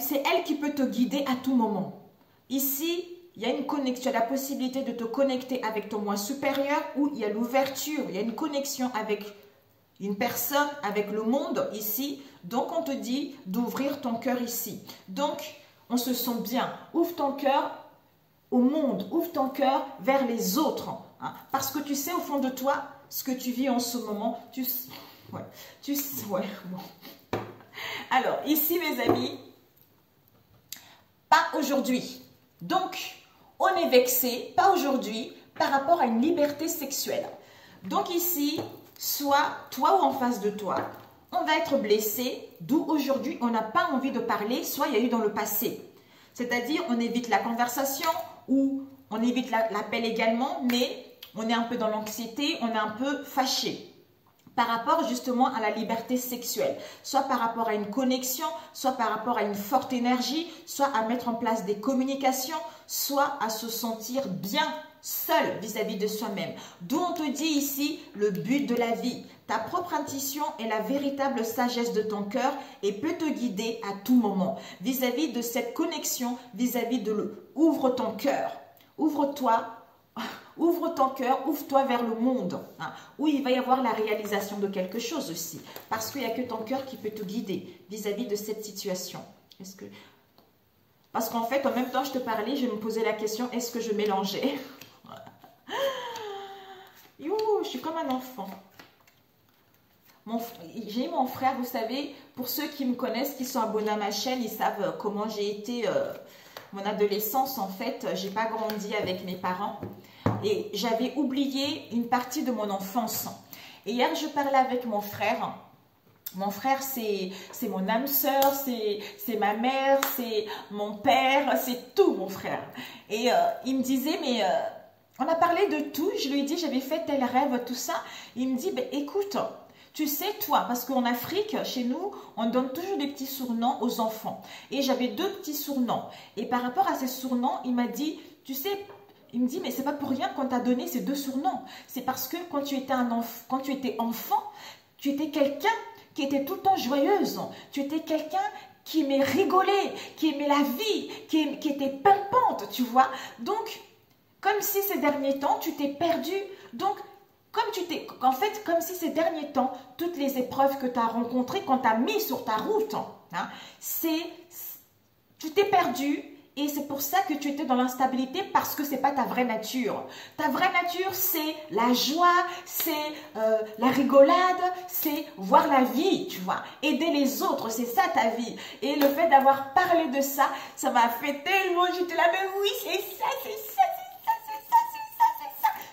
c'est elle qui peut te guider à tout moment. Ici, il y a une connexion, il y a la possibilité de te connecter avec ton moi supérieur où il y a l'ouverture, il y a une connexion avec une personne, avec le monde ici. Donc, on te dit d'ouvrir ton cœur ici. Donc, on se sent bien. Ouvre ton cœur au monde, ouvre ton cœur vers les autres. Hein, parce que tu sais au fond de toi ce que tu vis en ce moment. Bon. Alors, ici, mes amis, pas aujourd'hui. Donc, on est vexé, pas aujourd'hui, par rapport à une liberté sexuelle. Donc ici, soit toi ou en face de toi, on va être blessé, d'où aujourd'hui on n'a pas envie de parler, soit il y a eu dans le passé. C'est-à-dire, on évite la conversation ou on évite l'appel également, mais on est un peu dans l'anxiété, on est un peu fâché par rapport justement à la liberté sexuelle, soit par rapport à une connexion, soit par rapport à une forte énergie, soit à mettre en place des communications, soit à se sentir bien seul vis-à-vis de soi-même. D'où on te dit ici le but de la vie. Ta propre intuition est la véritable sagesse de ton cœur et peut te guider à tout moment vis-à-vis de cette connexion, vis-à-vis de ouvre ton cœur, ouvre-toi. Ouvre ton cœur, ouvre-toi vers le monde, hein, où il va y avoir la réalisation de quelque chose aussi. Parce qu'il n'y a que ton cœur qui peut te guider vis-à-vis de cette situation. Parce qu'en fait, en même temps, je te parlais, je me posais la question, est-ce que je mélangeais? Youh, je suis comme un enfant. J'ai mon frère, vous savez, pour ceux qui me connaissent, qui sont abonnés à ma chaîne, ils savent comment j'ai été... mon adolescence, en fait, j'ai pas grandi avec mes parents. Et j'avais oublié une partie de mon enfance. Et hier, je parlais avec mon frère. Mon frère, c'est mon âme sœur, c'est ma mère, c'est mon père, c'est tout mon frère. Et il me disait, mais on a parlé de tout. Je lui ai dit, j'avais fait tel rêve, tout ça. Il me dit, ben, écoute, Tu sais, toi, parce qu'en Afrique, chez nous, on donne toujours des petits surnoms aux enfants. Et j'avais 2 petits surnoms. Et par rapport à ces surnoms, il m'a dit, tu sais, il me dit, mais c'est pas pour rien qu'on t'a donné ces 2 surnoms. C'est parce que quand tu étais enfant, tu étais quelqu'un qui était tout le temps joyeuse. Tu étais quelqu'un qui aimait rigoler, qui aimait la vie, qui était pimpante, tu vois. Donc, comme si ces derniers temps, tu t'es perdu. Donc, comme si ces derniers temps, toutes les épreuves que tu as rencontrées, qu'on t'a mis sur ta route, hein, tu t'es perdu et c'est pour ça que tu étais dans l'instabilité parce que c'est pas ta vraie nature. Ta vraie nature, c'est la joie, c'est la rigolade, c'est voir la vie, tu vois, aider les autres, c'est ça ta vie. Et le fait d'avoir parlé de ça, ça m'a fait tellement, j'étais là, mais oui, c'est ça, c'est ça.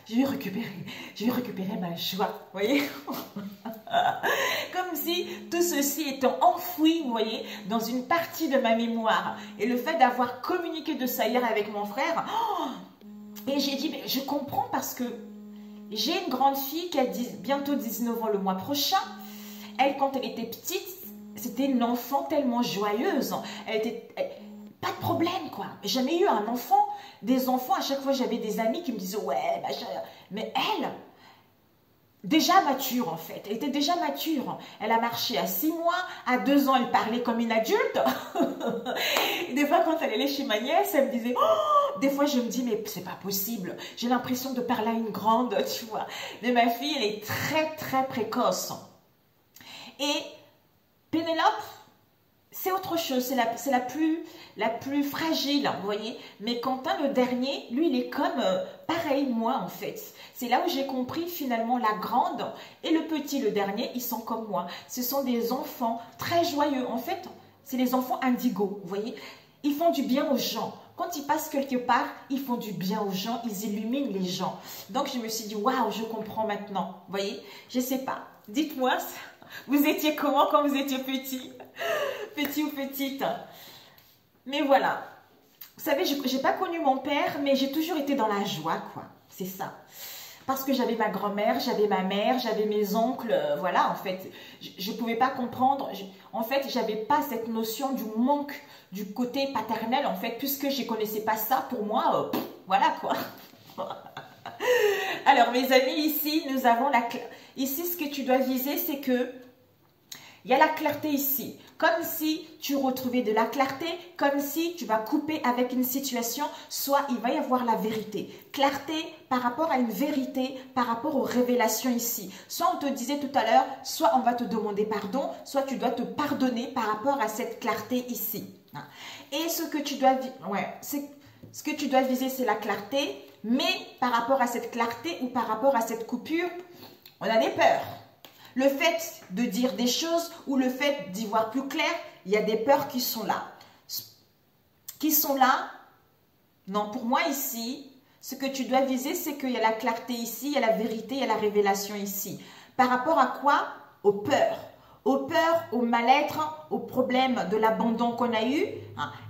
Je vais récupérer ma joie, vous voyez. Comme si tout ceci était enfoui, vous voyez, dans une partie de ma mémoire. Et le fait d'avoir communiqué de ça hier avec mon frère, et j'ai dit, mais je comprends parce que j'ai une grande fille qui a bientôt 19 ans le mois prochain. Elle, quand elle était petite, c'était une enfant tellement joyeuse. Pas de problème, quoi. Jamais eu un enfant. Des enfants, à chaque fois, j'avais des amis qui me disaient, ouais, machin. Mais elle, déjà mature, en fait. Elle était déjà mature. Elle a marché à 6 mois. À 2 ans, elle parlait comme une adulte. Des fois, quand elle allait chez ma nièce, elle me disait, oh! Des fois, je me dis, mais c'est pas possible. J'ai l'impression de parler à une grande, tu vois. Mais ma fille, elle est très, très précoce. Et Pénélope, c'est autre chose, c'est la plus fragile, vous voyez. Mais Quentin, le dernier, lui, il est comme pareil, moi, en fait. C'est là où j'ai compris, finalement, la grande et le petit, le dernier, ils sont comme moi. Ce sont des enfants très joyeux. En fait, c'est les enfants indigos, vous voyez. Ils font du bien aux gens. Quand ils passent quelque part, ils font du bien aux gens, ils illuminent les gens. Donc, je me suis dit, waouh, je comprends maintenant, vous voyez. Je ne sais pas, dites-moi, vous étiez comment quand vous étiez petit? Petit ou petite. Mais voilà. Vous savez, je n'ai pas connu mon père, mais j'ai toujours été dans la joie, quoi. C'est ça. Parce que j'avais ma grand-mère, j'avais ma mère, j'avais mes oncles. Voilà, en fait. Je ne pouvais pas comprendre. En fait, je n'avais pas cette notion du manque du côté paternel, en fait, puisque je ne connaissais pas ça. Pour moi, voilà, quoi. Alors, mes amis, ici, nous avons la... Ici, ce que tu dois viser, c'est que il y a la clarté ici, comme si tu retrouvais de la clarté, comme si tu vas couper avec une situation, soit il va y avoir la vérité. Clarté par rapport à une vérité, par rapport aux révélations ici. Soit on te disait tout à l'heure, soit on va te demander pardon, soit tu dois te pardonner par rapport à cette clarté ici. Et ce que tu dois, ce que tu dois viser, c'est la clarté, mais par rapport à cette clarté ou par rapport à cette coupure, on a des peurs. Le fait de dire des choses ou le fait d'y voir plus clair, il y a des peurs qui sont là. Qui sont là? Non, pour moi ici, ce que tu dois viser, c'est qu'il y a la clarté ici, il y a la vérité, il y a la révélation ici. Par rapport à quoi? Aux peurs. Aux peurs, au mal-être, aux problèmes de l'abandon qu'on a eu,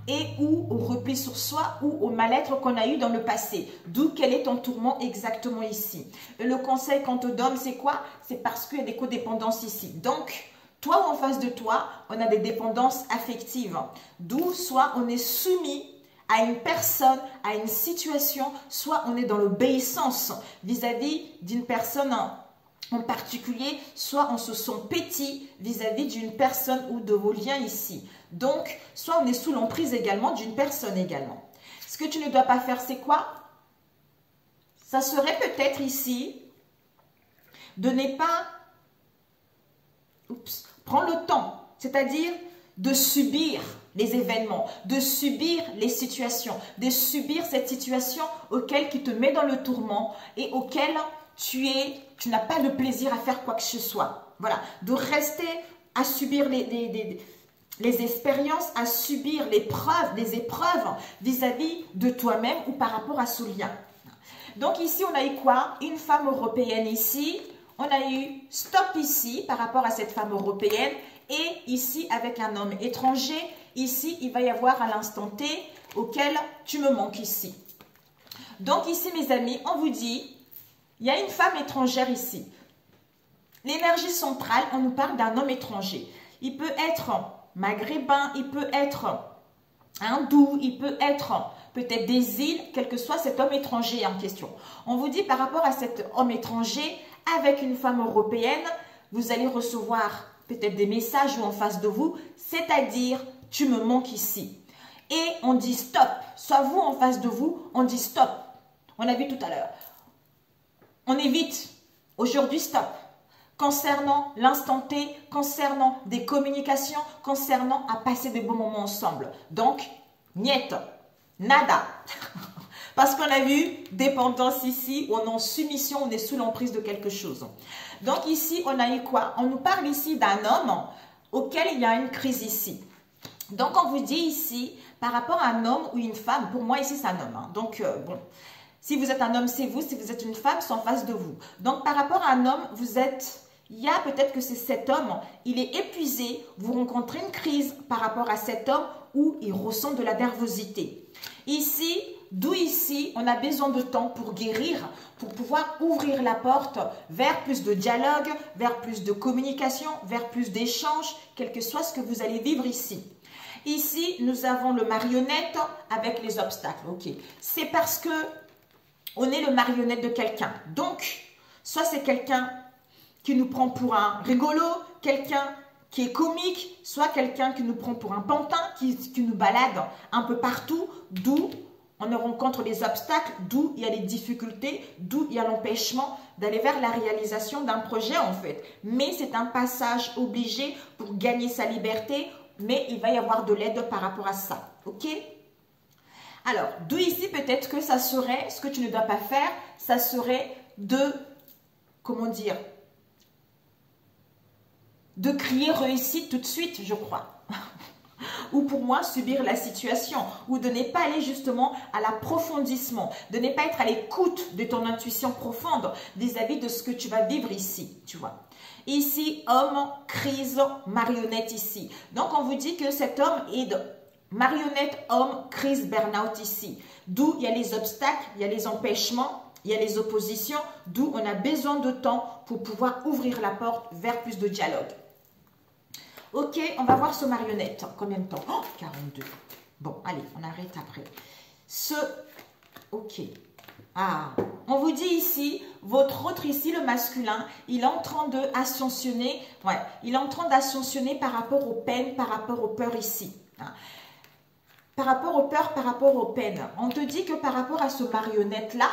et ou au repli sur soi ou au mal-être qu'on a eu dans le passé. D'où quel est ton tourment exactement ici. Et le conseil qu'on te donne, c'est quoi? C'est parce qu'il y a des codépendances ici. Donc, toi ou en face de toi, on a des dépendances affectives. D'où soit on est soumis à une personne, à une situation, soit on est dans l'obéissance vis-à-vis d'une personne en particulier, soit on se sent petit vis-à-vis d'une personne ou de vos liens ici. Donc, soit on est sous l'emprise également d'une personne également. Ce que tu ne dois pas faire, c'est quoi? Ça serait peut-être ici de ne pas prendre le temps, c'est-à-dire de subir les événements, de subir les situations, de subir cette situation auquel qui te met dans le tourment et auquel tu n'as pas le plaisir à faire quoi que ce soit. Voilà, de rester à subir les expériences, à subir les épreuves vis-à-vis de toi-même ou par rapport à ce lien. Donc ici, on a eu quoi? Une femme européenne ici. On a eu stop ici par rapport à cette femme européenne. Et ici, avec un homme étranger, ici, il va y avoir à l'instant T auquel tu me manques ici. Donc ici, mes amis, on vous dit... Il y a une femme étrangère ici. L'énergie centrale, on nous parle d'un homme étranger. Il peut être maghrébin, il peut être hindou, il peut être peut-être des îles, quel que soit cet homme étranger en question. On vous dit par rapport à cet homme étranger, avec une femme européenne, vous allez recevoir peut-être des messages ou en face de vous, c'est-à-dire tu me manques ici. Et on dit stop, soit vous en face de vous, on dit stop. On a vu tout à l'heure. On évite, aujourd'hui stop. Concernant l'instant T, concernant des communications, concernant à passer des bons moments ensemble. Donc, niet, nada. Parce qu'on a vu dépendance ici, on est en soumission, on est sous l'emprise de quelque chose. Donc ici, on a eu quoi? On nous parle ici d'un homme auquel il y a une crise ici. Donc on vous dit ici, par rapport à un homme ou une femme, pour moi ici c'est un homme. Hein. Donc bon, si vous êtes un homme c'est vous, si vous êtes une femme c'est en face de vous. Donc par rapport à un homme, vous êtes... Il y a peut-être que c'est cet homme, il est épuisé, vous rencontrez une crise par rapport à cet homme où il ressent de la nervosité. Ici, d'où ici, on a besoin de temps pour guérir, pour pouvoir ouvrir la porte vers plus de dialogue, vers plus de communication, vers plus d'échanges, quel que soit ce que vous allez vivre ici. Ici, nous avons le marionnette avec les obstacles. Ok, c'est parce que on est le marionnette de quelqu'un. Donc, soit c'est quelqu'un qui nous prend pour un rigolo, quelqu'un qui est comique, soit quelqu'un qui nous prend pour un pantin, qui nous balade un peu partout, d'où on rencontre des obstacles, d'où il y a des difficultés, d'où il y a l'empêchement d'aller vers la réalisation d'un projet en fait. Mais c'est un passage obligé pour gagner sa liberté, mais il va y avoir de l'aide par rapport à ça, ok? Alors, d'où ici peut-être que ça serait, ce que tu ne dois pas faire, ça serait de, comment dire, de crier réussite tout de suite, je crois. Ou pour moi, subir la situation. Ou de ne pas aller justement à l'approfondissement. De ne pas être à l'écoute de ton intuition profonde vis-à-vis de ce que tu vas vivre ici, tu vois. Ici, homme, crise, marionnette ici. Donc, on vous dit que cet homme est de marionnette, homme, crise, burn-out ici. D'où il y a les obstacles, il y a les empêchements, il y a les oppositions, d'où on a besoin de temps pour pouvoir ouvrir la porte vers plus de dialogue. Ok, on va voir ce marionnette. Combien de temps? Oh, 42. Bon, allez, on arrête après. Ok. Ah, on vous dit ici, votre autre ici, le masculin, il est en train d'ascensionner. Ouais, il est en train d'ascensionner par rapport aux peines, par rapport aux peurs ici. Hein. Par rapport aux peurs, par rapport aux peines. On te dit que par rapport à ce marionnette-là,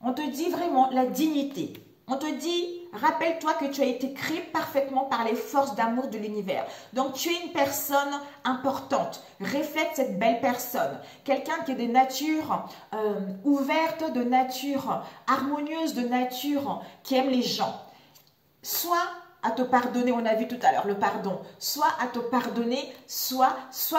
on te dit vraiment la dignité. On te dit, rappelle-toi que tu as été créé parfaitement par les forces d'amour de l'univers. Donc, tu es une personne importante. Reflète cette belle personne. Quelqu'un qui est de nature ouverte, de nature harmonieuse, de nature qui aime les gens. Soit à te pardonner, on a vu tout à l'heure le pardon, soit à te pardonner, soit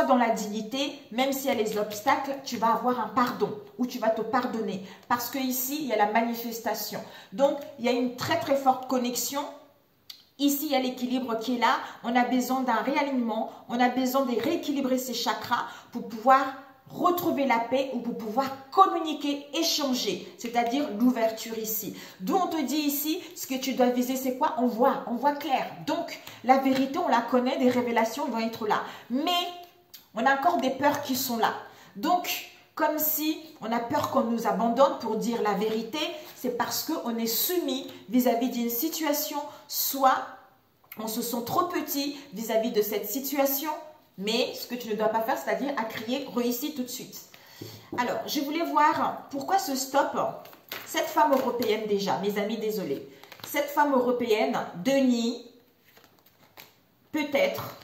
dans la dignité, même s'il y a les obstacles, tu vas avoir un pardon ou tu vas te pardonner parce que ici il y a la manifestation. Donc il y a une très très forte connexion. Ici, il y a l'équilibre qui est là. On a besoin d'un réalignement, on a besoin de rééquilibrer ses chakras pour pouvoir retrouver la paix ou pour pouvoir communiquer, échanger, c'est-à-dire l'ouverture ici. D'où on te dit ici, ce que tu dois viser, c'est quoi? On voit clair. Donc, la vérité, on la connaît, des révélations vont être là. Mais, on a encore des peurs qui sont là. Donc, comme si on a peur qu'on nous abandonne pour dire la vérité, c'est parce qu'on est soumis vis-à-vis d'une situation, soit on se sent trop petit vis-à-vis de cette situation, mais ce que tu ne dois pas faire, c'est-à-dire à crier « réussis » tout de suite. Alors, je voulais voir pourquoi ce stop. Cette femme européenne déjà, mes amis, désolé. Cette femme européenne, Denis, peut-être.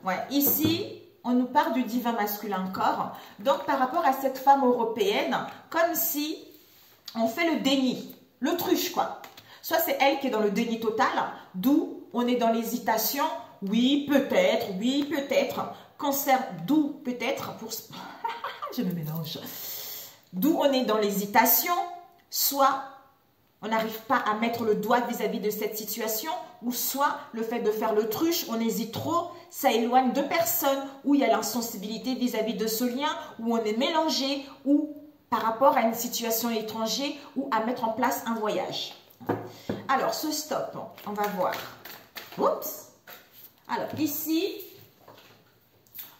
Ouais, ici, on nous parle du divin masculin encore. Donc, par rapport à cette femme européenne, comme si on fait le déni, l'autruche quoi. Soit c'est elle qui est dans le déni total, d'où on est dans l'hésitation. Oui, peut-être, d'où peut-être, pour... je me mélange. D'où on est dans l'hésitation, soit on n'arrive pas à mettre le doigt vis-à-vis de cette situation, ou soit le fait de faire l'autruche, on hésite trop, ça éloigne deux personnes, où il y a l'insensibilité vis-à-vis de ce lien, où on est mélangé, ou par rapport à une situation étrangère, ou à mettre en place un voyage. Alors, ce stop, on va voir. Oups. Alors, ici,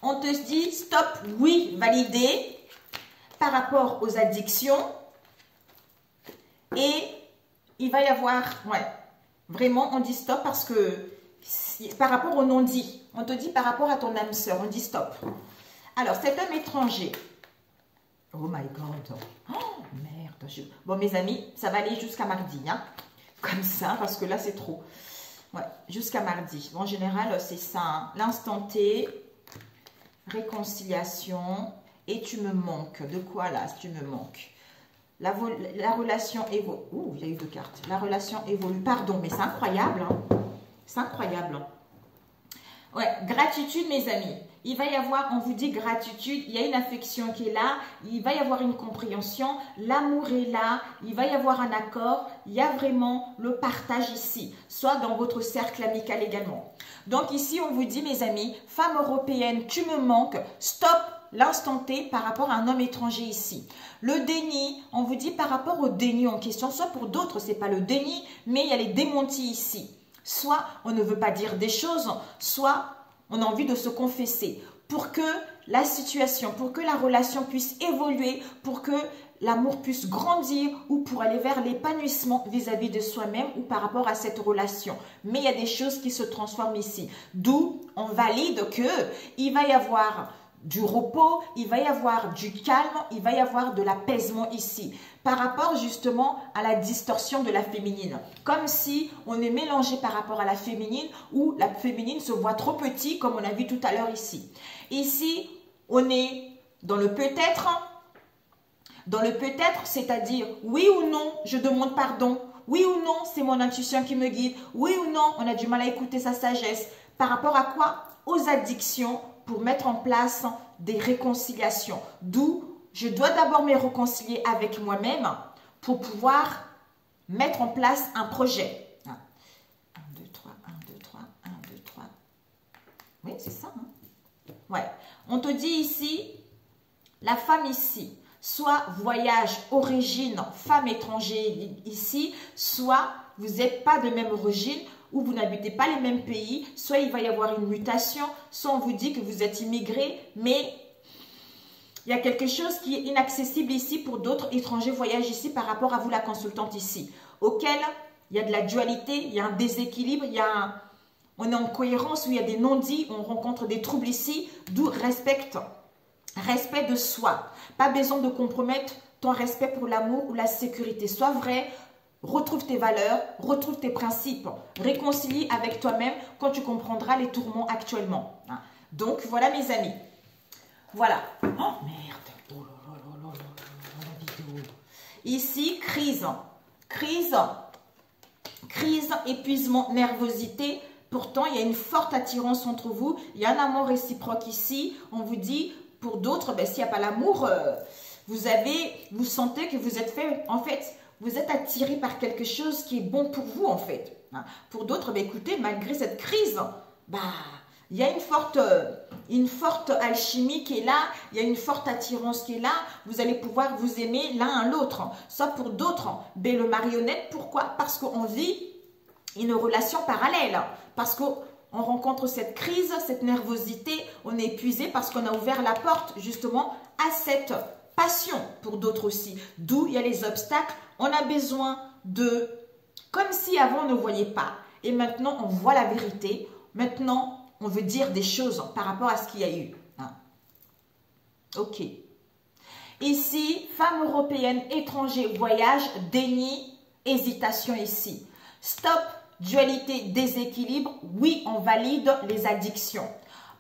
on te dit stop, oui, validé par rapport aux addictions. Et il va y avoir, ouais, vraiment, on dit stop parce que par rapport au non-dit, on te dit par rapport à ton âme sœur, on dit stop. Alors, cet homme étranger, oh my God, oh merde, bon mes amis, ça va aller jusqu'à mardi, hein, comme ça, parce que là c'est trop, ouais, jusqu'à mardi. Bon, en général, c'est ça, hein. L'instant T, réconciliation, et tu me manques, de quoi là, tu me manques? La relation évolue, ouh, il y a eu 2 cartes, la relation évolue, pardon, mais c'est incroyable, hein. C'est incroyable. Ouais, gratitude, mes amis. Il va y avoir, on vous dit gratitude, il y a une affection qui est là, il va y avoir une compréhension, l'amour est là, il va y avoir un accord, il y a vraiment le partage ici, soit dans votre cercle amical également. Donc ici, on vous dit, mes amis, femme européenne, tu me manques, stop l'instant T par rapport à un homme étranger ici. Le déni, on vous dit par rapport au déni en question, soit pour d'autres, ce n'est pas le déni, mais il y a les démentis ici. Soit on ne veut pas dire des choses, soit on a envie de se confesser pour que la situation, pour que la relation puisse évoluer, pour que l'amour puisse grandir ou pour aller vers l'épanouissement vis-à-vis de soi-même ou par rapport à cette relation. Mais il y a des choses qui se transforment ici. D'où on valide qu'il va y avoir du repos, il va y avoir du calme, il va y avoir de l'apaisement ici. Par rapport justement à la distorsion de la féminine. Comme si on est mélangé par rapport à la féminine ou la féminine se voit trop petit comme on a vu tout à l'heure ici. Ici, on est dans le peut-être. Dans le peut-être, c'est-à-dire oui ou non, je demande pardon. Oui ou non, c'est mon intuition qui me guide. Oui ou non, on a du mal à écouter sa sagesse. Par rapport à quoi? Aux addictions pour mettre en place des réconciliations. D'où je dois d'abord me réconcilier avec moi-même pour pouvoir mettre en place un projet. 1, 2, 3, 1, 2, 3, 1, 2, 3. Oui, c'est ça. Hein? Ouais. On te dit ici, la femme ici, soit voyage, origine, femme étrangère ici, soit vous n'êtes pas de même origine, ou vous n'habitez pas les mêmes pays, soit il va y avoir une mutation, soit on vous dit que vous êtes immigré, mais il y a quelque chose qui est inaccessible ici pour d'autres étrangers voyagent ici par rapport à vous, la consultante ici, auquel il y a de la dualité, il y a un déséquilibre, on est en cohérence où il y a des non-dits, on rencontre des troubles ici, d'où respect de soi. Pas besoin de compromettre ton respect pour l'amour ou la sécurité. Sois vrai, retrouve tes valeurs, retrouve tes principes, réconcilie avec toi-même quand tu comprendras les tourments actuellement. Donc voilà mes amis. Voilà. Oh merde. Oh là là là là là, la vidéo. Ici, crise. Crise, épuisement, nervosité. Pourtant, il y a une forte attirance entre vous. Il y a un amour réciproque ici. On vous dit, pour d'autres, ben, s'il n'y a pas l'amour, vous sentez que vous êtes fait, en fait, vous êtes attiré par quelque chose qui est bon pour vous, en fait. Pour d'autres, ben, écoutez, malgré cette crise, bah, il y a une forte alchimie qui est là, il y a une forte attirance qui est là, vous allez pouvoir vous aimer l'un à l'autre. Soit pour d'autres, ben, le marionnette, pourquoi? Parce qu'on vit une relation parallèle, parce qu'on rencontre cette crise, cette nervosité, on est épuisé parce qu'on a ouvert la porte justement à cette passion pour d'autres aussi. D'où il y a les obstacles, on a besoin de, comme si avant on ne voyait pas, et maintenant on voit la vérité, maintenant on veut dire des choses par rapport à ce qu'il y a eu. Ok. Ici, femme européenne, étranger, voyage, déni, hésitation ici. Stop, dualité, déséquilibre. Oui, on valide les addictions.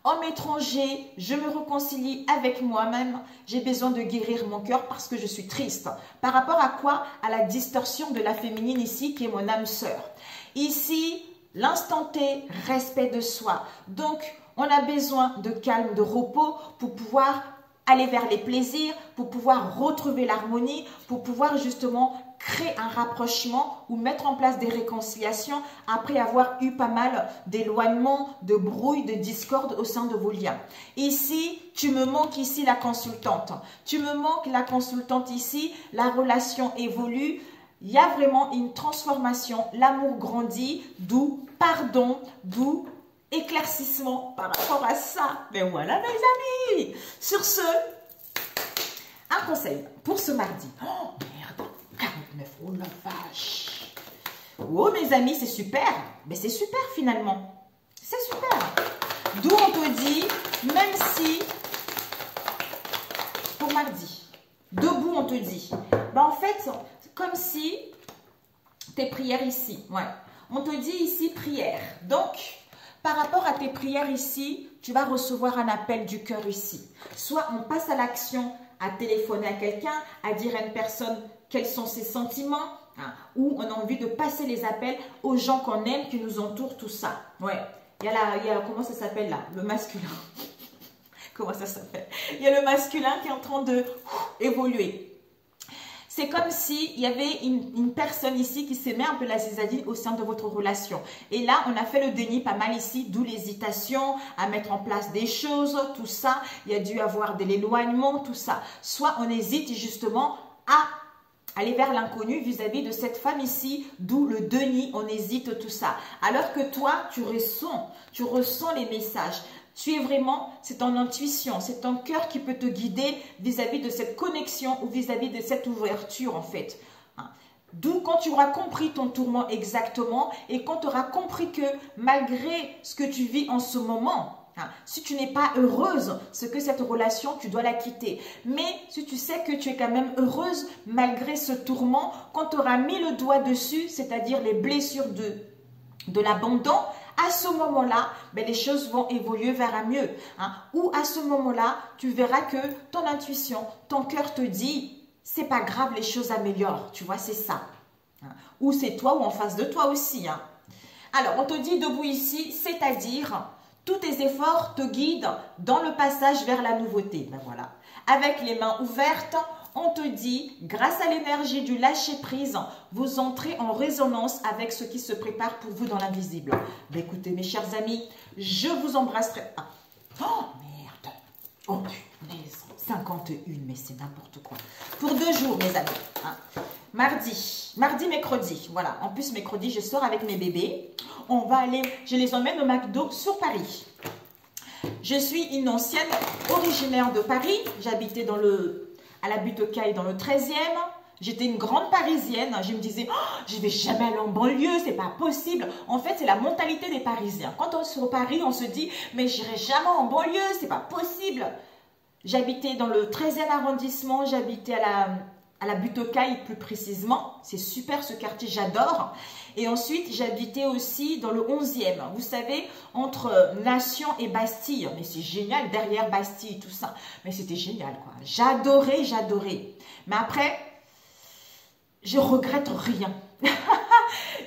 Homme étranger, je me réconcilie avec moi-même. J'ai besoin de guérir mon cœur parce que je suis triste. Par rapport à quoi? À la distorsion de la féminine ici qui est mon âme sœur. Ici, l'instant T, respect de soi. Donc, on a besoin de calme, de repos pour pouvoir aller vers les plaisirs, pour pouvoir retrouver l'harmonie, pour pouvoir justement créer un rapprochement ou mettre en place des réconciliations après avoir eu pas mal d'éloignements, de brouilles, de discorde au sein de vos liens. Ici, tu me manques ici la consultante. Tu me manques la consultante ici, la relation évolue. il y a vraiment une transformation. L'amour grandit, d'où pardon, d'où éclaircissement par rapport à ça. Mais voilà mes amis. Sur ce, un conseil pour ce mardi. Oh merde, 49, oh la vache. Oh mes amis, c'est super. Mais c'est super finalement. C'est super. D'où on te dit, même si, pour mardi, debout on te dit, ben en fait, comme si tes prières ici, ouais, on te dit ici prière. Donc, par rapport à tes prières ici, tu vas recevoir un appel du cœur ici. Soit on passe à l'action, à téléphoner à quelqu'un, à dire à une personne quels sont ses sentiments, hein, ou on a envie de passer les appels aux gens qu'on aime, qui nous entourent, tout ça. Ouais. Il y a, comment ça s'appelle là? Le masculin. Comment ça s'appelle? Il y a le masculin qui est en train de évoluer. C'est comme s'il y avait une personne ici qui s'aimait un peu la zizanie au sein de votre relation. Et là, on a fait le déni pas mal ici, d'où l'hésitation à mettre en place des choses, tout ça. Il y a dû avoir de l'éloignement, tout ça. Soit on hésite justement à aller vers l'inconnu vis-à-vis de cette femme ici, d'où le déni, on hésite, tout ça. Alors que toi, tu ressens les messages. Tu es vraiment, c'est ton intuition, c'est ton cœur qui peut te guider vis-à-vis de cette connexion ou vis-à-vis de cette ouverture en fait. D'où quand tu auras compris ton tourment exactement et quand tu auras compris que malgré ce que tu vis en ce moment, si tu n'es pas heureuse, c'est que cette relation, tu dois la quitter. Mais si tu sais que tu es quand même heureuse malgré ce tourment, quand tu auras mis le doigt dessus, c'est-à-dire les blessures de l'abandon, à ce moment-là, ben, les choses vont évoluer vers un mieux. Ou à ce moment-là, tu verras que ton intuition, ton cœur te dit, c'est pas grave, les choses améliorent. Tu vois, c'est ça. Ou c'est toi ou en face de toi aussi. Alors, on te dit debout ici, c'est-à-dire, tous tes efforts te guident dans le passage vers la nouveauté. Ben voilà. Avec les mains ouvertes, on te dit, grâce à l'énergie du lâcher-prise, vous entrez en résonance avec ce qui se prépare pour vous dans l'invisible. Ben écoutez, mes chers amis, je vous embrasserai. Ah. Oh, merde. Oh, punaise. 51, mais c'est n'importe quoi. Pour 2 jours, mes amis. Mardi, mercredi. Voilà. En plus, mercredi, je sors avec mes bébés. On va aller, je les emmène au McDo sur Paris. Je suis une ancienne originaire de Paris. J'habitais à la butte aux Cailles dans le 13e. J'étais une grande parisienne. Je me disais, oh, je ne vais jamais aller en banlieue, c'est pas possible. En fait, c'est la mentalité des Parisiens. Quand on est sur Paris, on se dit, mais je n'irai jamais en banlieue, c'est pas possible. J'habitais dans le 13e arrondissement, j'habitais à la butte aux Cailles plus précisément. C'est super ce quartier, j'adore. Et ensuite, j'habitais aussi dans le 11e. Vous savez, entre Nation et Bastille. Mais c'est génial, derrière Bastille, tout ça. Mais c'était génial, quoi. J'adorais, j'adorais. Mais après, je regrette rien.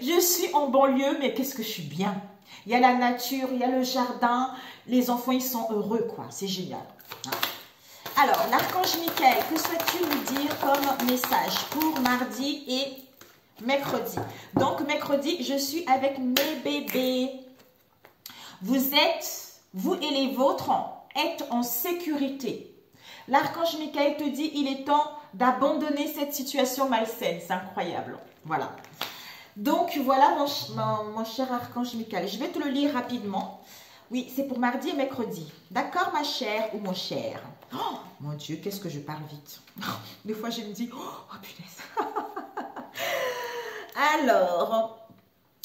Je suis en banlieue, mais qu'est-ce que je suis bien. Il y a la nature, il y a le jardin. Les enfants, ils sont heureux, quoi. C'est génial. Alors, l'archange Michael, que souhaites-tu nous dire comme message pour mardi et mercredi? Donc, mercredi, je suis avec mes bébés. Vous et les vôtres, êtes en sécurité. L'archange Michael te dit, il est temps d'abandonner cette situation malsaine. C'est incroyable. Voilà. Donc, voilà mon cher archange Michael. Je vais te le lire rapidement. Oui, c'est pour mardi et mercredi. D'accord, ma chère ou mon cher? Oh, mon Dieu, qu'est-ce que je parle vite. Des fois, je me dis, oh punaise. Alors,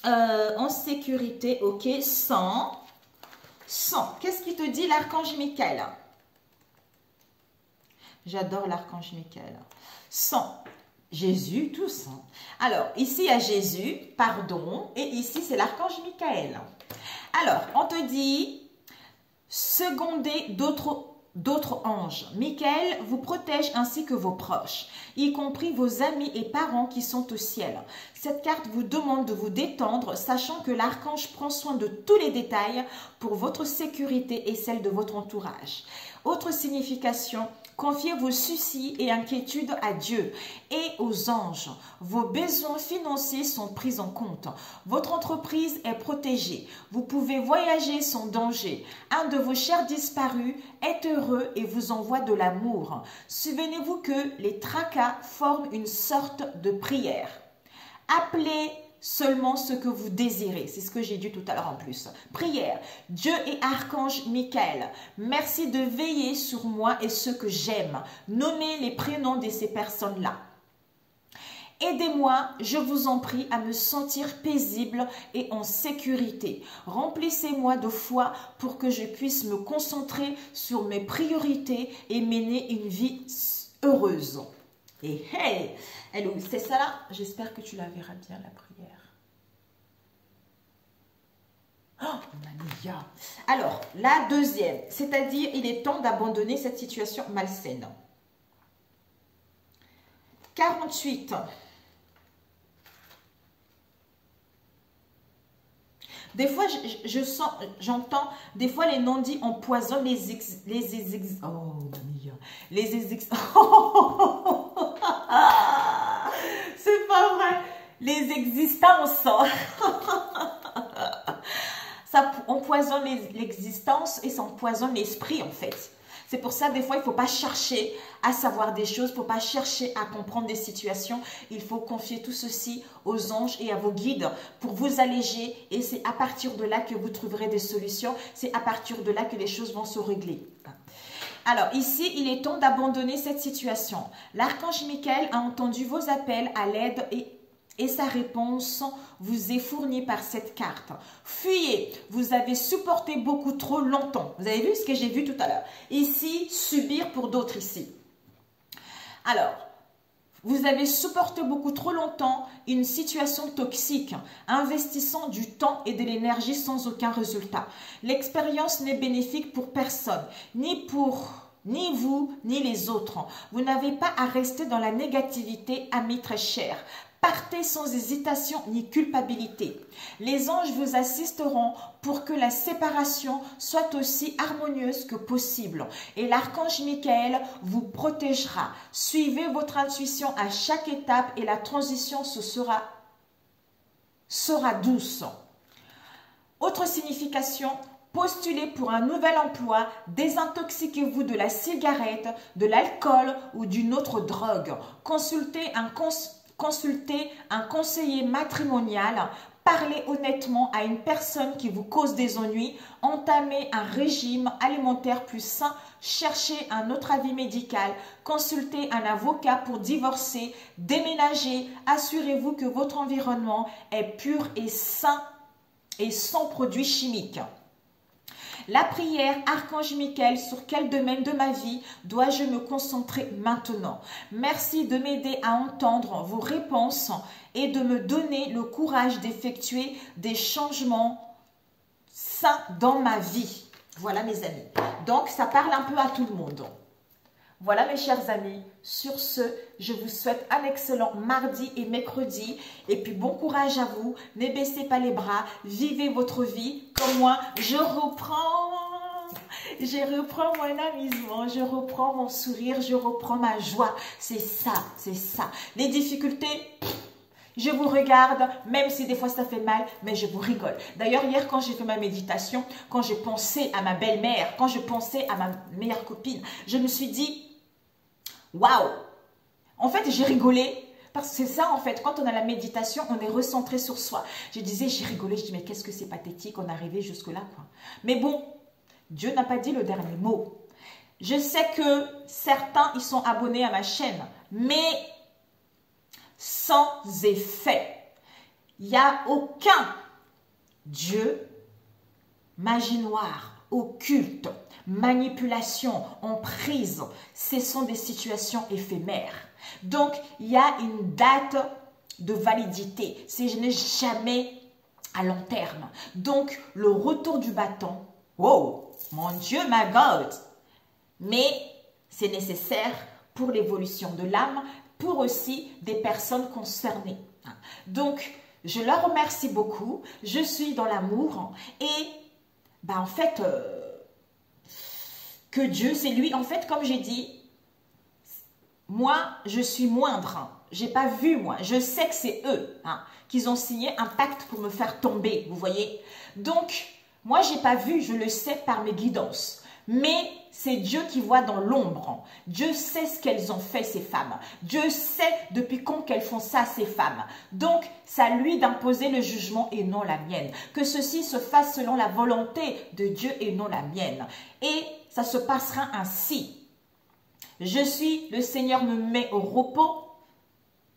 en sécurité, ok, 100. Qu'est-ce qui te dit l'archange Michael? J'adore l'archange Michael. 100. Jésus, tout ça. Alors, ici, il y a Jésus, pardon, et ici, c'est l'archange Michael. Alors, on te dit, secondez d'autres anges. Michael vous protège ainsi que vos proches, y compris vos amis et parents qui sont au ciel. Cette carte vous demande de vous détendre, sachant que l'archange prend soin de tous les détails pour votre sécurité et celle de votre entourage. Autre signification, confiez vos soucis et inquiétudes à Dieu et aux anges. Vos besoins financiers sont pris en compte. Votre entreprise est protégée. Vous pouvez voyager sans danger. Un de vos chers disparus est heureux et vous envoie de l'amour. Souvenez-vous que les tracas forment une sorte de prière. Appelez seulement ce que vous désirez. C'est ce que j'ai dit tout à l'heure en plus. Prière. Dieu et Archange Michael, merci de veiller sur moi et ceux que j'aime. Nommez les prénoms de ces personnes-là. Aidez-moi, je vous en prie, à me sentir paisible et en sécurité. Remplissez-moi de foi pour que je puisse me concentrer sur mes priorités et mener une vie heureuse. Et hey, hello, c'est ça là? J'espère que tu la verras bien, la prière. Oh, Mania. Alors, la deuxième, c'est-à-dire, il est temps d'abandonner cette situation malsaine. 48. Des fois, je sens, j'entends, des fois les non-dits empoisonnent les c'est pas vrai, les existences. Ça empoisonne l'existence et ça empoisonne l'esprit en fait. C'est pour ça, des fois, il ne faut pas chercher à savoir des choses, il ne faut pas chercher à comprendre des situations. Il faut confier tout ceci aux anges et à vos guides pour vous alléger. Et c'est à partir de là que vous trouverez des solutions. C'est à partir de là que les choses vont se régler. Alors, ici, il est temps d'abandonner cette situation. L'archange Michael a entendu vos appels à l'aide et sa réponse vous est fournie par cette carte. Fuyez, vous avez supporté beaucoup trop longtemps. Vous avez vu ce que j'ai vu tout à l'heure. Ici, subir pour d'autres ici. Alors, vous avez supporté beaucoup trop longtemps une situation toxique, investissant du temps et de l'énergie sans aucun résultat. L'expérience n'est bénéfique pour personne, ni vous, ni les autres. Vous n'avez pas à rester dans la négativité, amis très chers. Partez sans hésitation ni culpabilité. Les anges vous assisteront pour que la séparation soit aussi harmonieuse que possible. Et l'archange Michael vous protégera. Suivez votre intuition à chaque étape et la transition sera douce. Autre signification, postulez pour un nouvel emploi, désintoxiquez-vous de la cigarette, de l'alcool ou d'une autre drogue. Consultez un conseiller matrimonial, parlez honnêtement à une personne qui vous cause des ennuis, entamez un régime alimentaire plus sain, cherchez un autre avis médical, consultez un avocat pour divorcer, déménagez, assurez-vous que votre environnement est pur et sain et sans produits chimiques. La prière, Archange Michael, sur quel domaine de ma vie dois-je me concentrer maintenant? Merci de m'aider à entendre vos réponses et de me donner le courage d'effectuer des changements sains dans ma vie. Voilà mes amis. Donc, ça parle un peu à tout le monde. Voilà mes chers amis, sur ce, je vous souhaite un excellent mardi et mercredi. Et puis bon courage à vous, ne baissez pas les bras, vivez votre vie comme moi. Je reprends mon amusement, je reprends mon sourire, je reprends ma joie. C'est ça, c'est ça. Les difficultés, je vous regarde, même si des fois ça fait mal, mais je vous rigole. D'ailleurs, hier, quand j'ai fait ma méditation, quand j'ai pensé à ma belle-mère, quand je pensais à ma meilleure copine, je me suis dit, waouh! En fait, j'ai rigolé. Parce que c'est ça, en fait, quand on a la méditation, on est recentré sur soi. Je disais, j'ai rigolé, je dis, mais qu'est-ce que c'est pathétique, on est arrivé jusque-là, quoi. Mais bon, Dieu n'a pas dit le dernier mot. Je sais que certains, ils sont abonnés à ma chaîne, mais sans effet. Il n'y a aucun Dieu, magie noire, occulte, manipulation, emprise. Ce sont des situations éphémères. Donc, il y a une date de validité. Ce n'est jamais à long terme. Donc, le retour du bâton, wow, mon Dieu, my God. Mais c'est nécessaire pour l'évolution de l'âme, pour aussi des personnes concernées. Donc, je leur remercie beaucoup. Je suis dans l'amour et, en fait, que Dieu, c'est lui. En fait, comme j'ai dit, moi, je suis moindre. J'ai pas vu, moi. Je sais que c'est eux qu'ils ont signé un pacte pour me faire tomber, vous voyez. Donc, moi, j'ai pas vu, je le sais par mes guidances. Mais c'est Dieu qui voit dans l'ombre. Dieu sait ce qu'elles ont fait, ces femmes. Dieu sait depuis quand qu'elles font ça, ces femmes. Donc, c'est à lui d'imposer le jugement et non la mienne. Que ceci se fasse selon la volonté de Dieu et non la mienne. Et ça se passera ainsi. Le Seigneur me met au repos,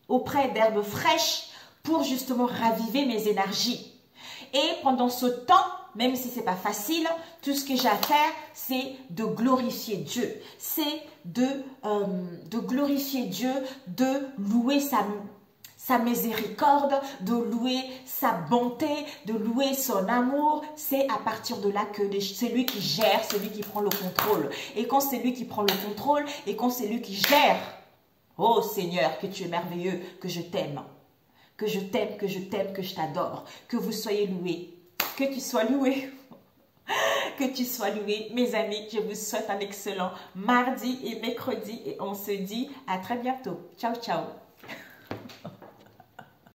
auprès d'herbes fraîches, pour justement raviver mes énergies. Et pendant ce temps, même si ce n'est pas facile, tout ce que j'ai à faire, c'est de glorifier Dieu. C'est de glorifier Dieu, de louer sa miséricorde, de louer sa bonté, de louer son amour. C'est à partir de là que c'est lui qui gère, c'est lui qui prend le contrôle. Et quand c'est lui qui prend le contrôle, et quand c'est lui qui gère, oh Seigneur, que tu es merveilleux, que je t'aime. Que je t'aime, que je t'aime, que je t'adore. Que vous soyez loués. Que tu sois loué. Que tu sois loué. Mes amis, je vous souhaite un excellent mardi et mercredi. Et on se dit à très bientôt. Ciao, ciao.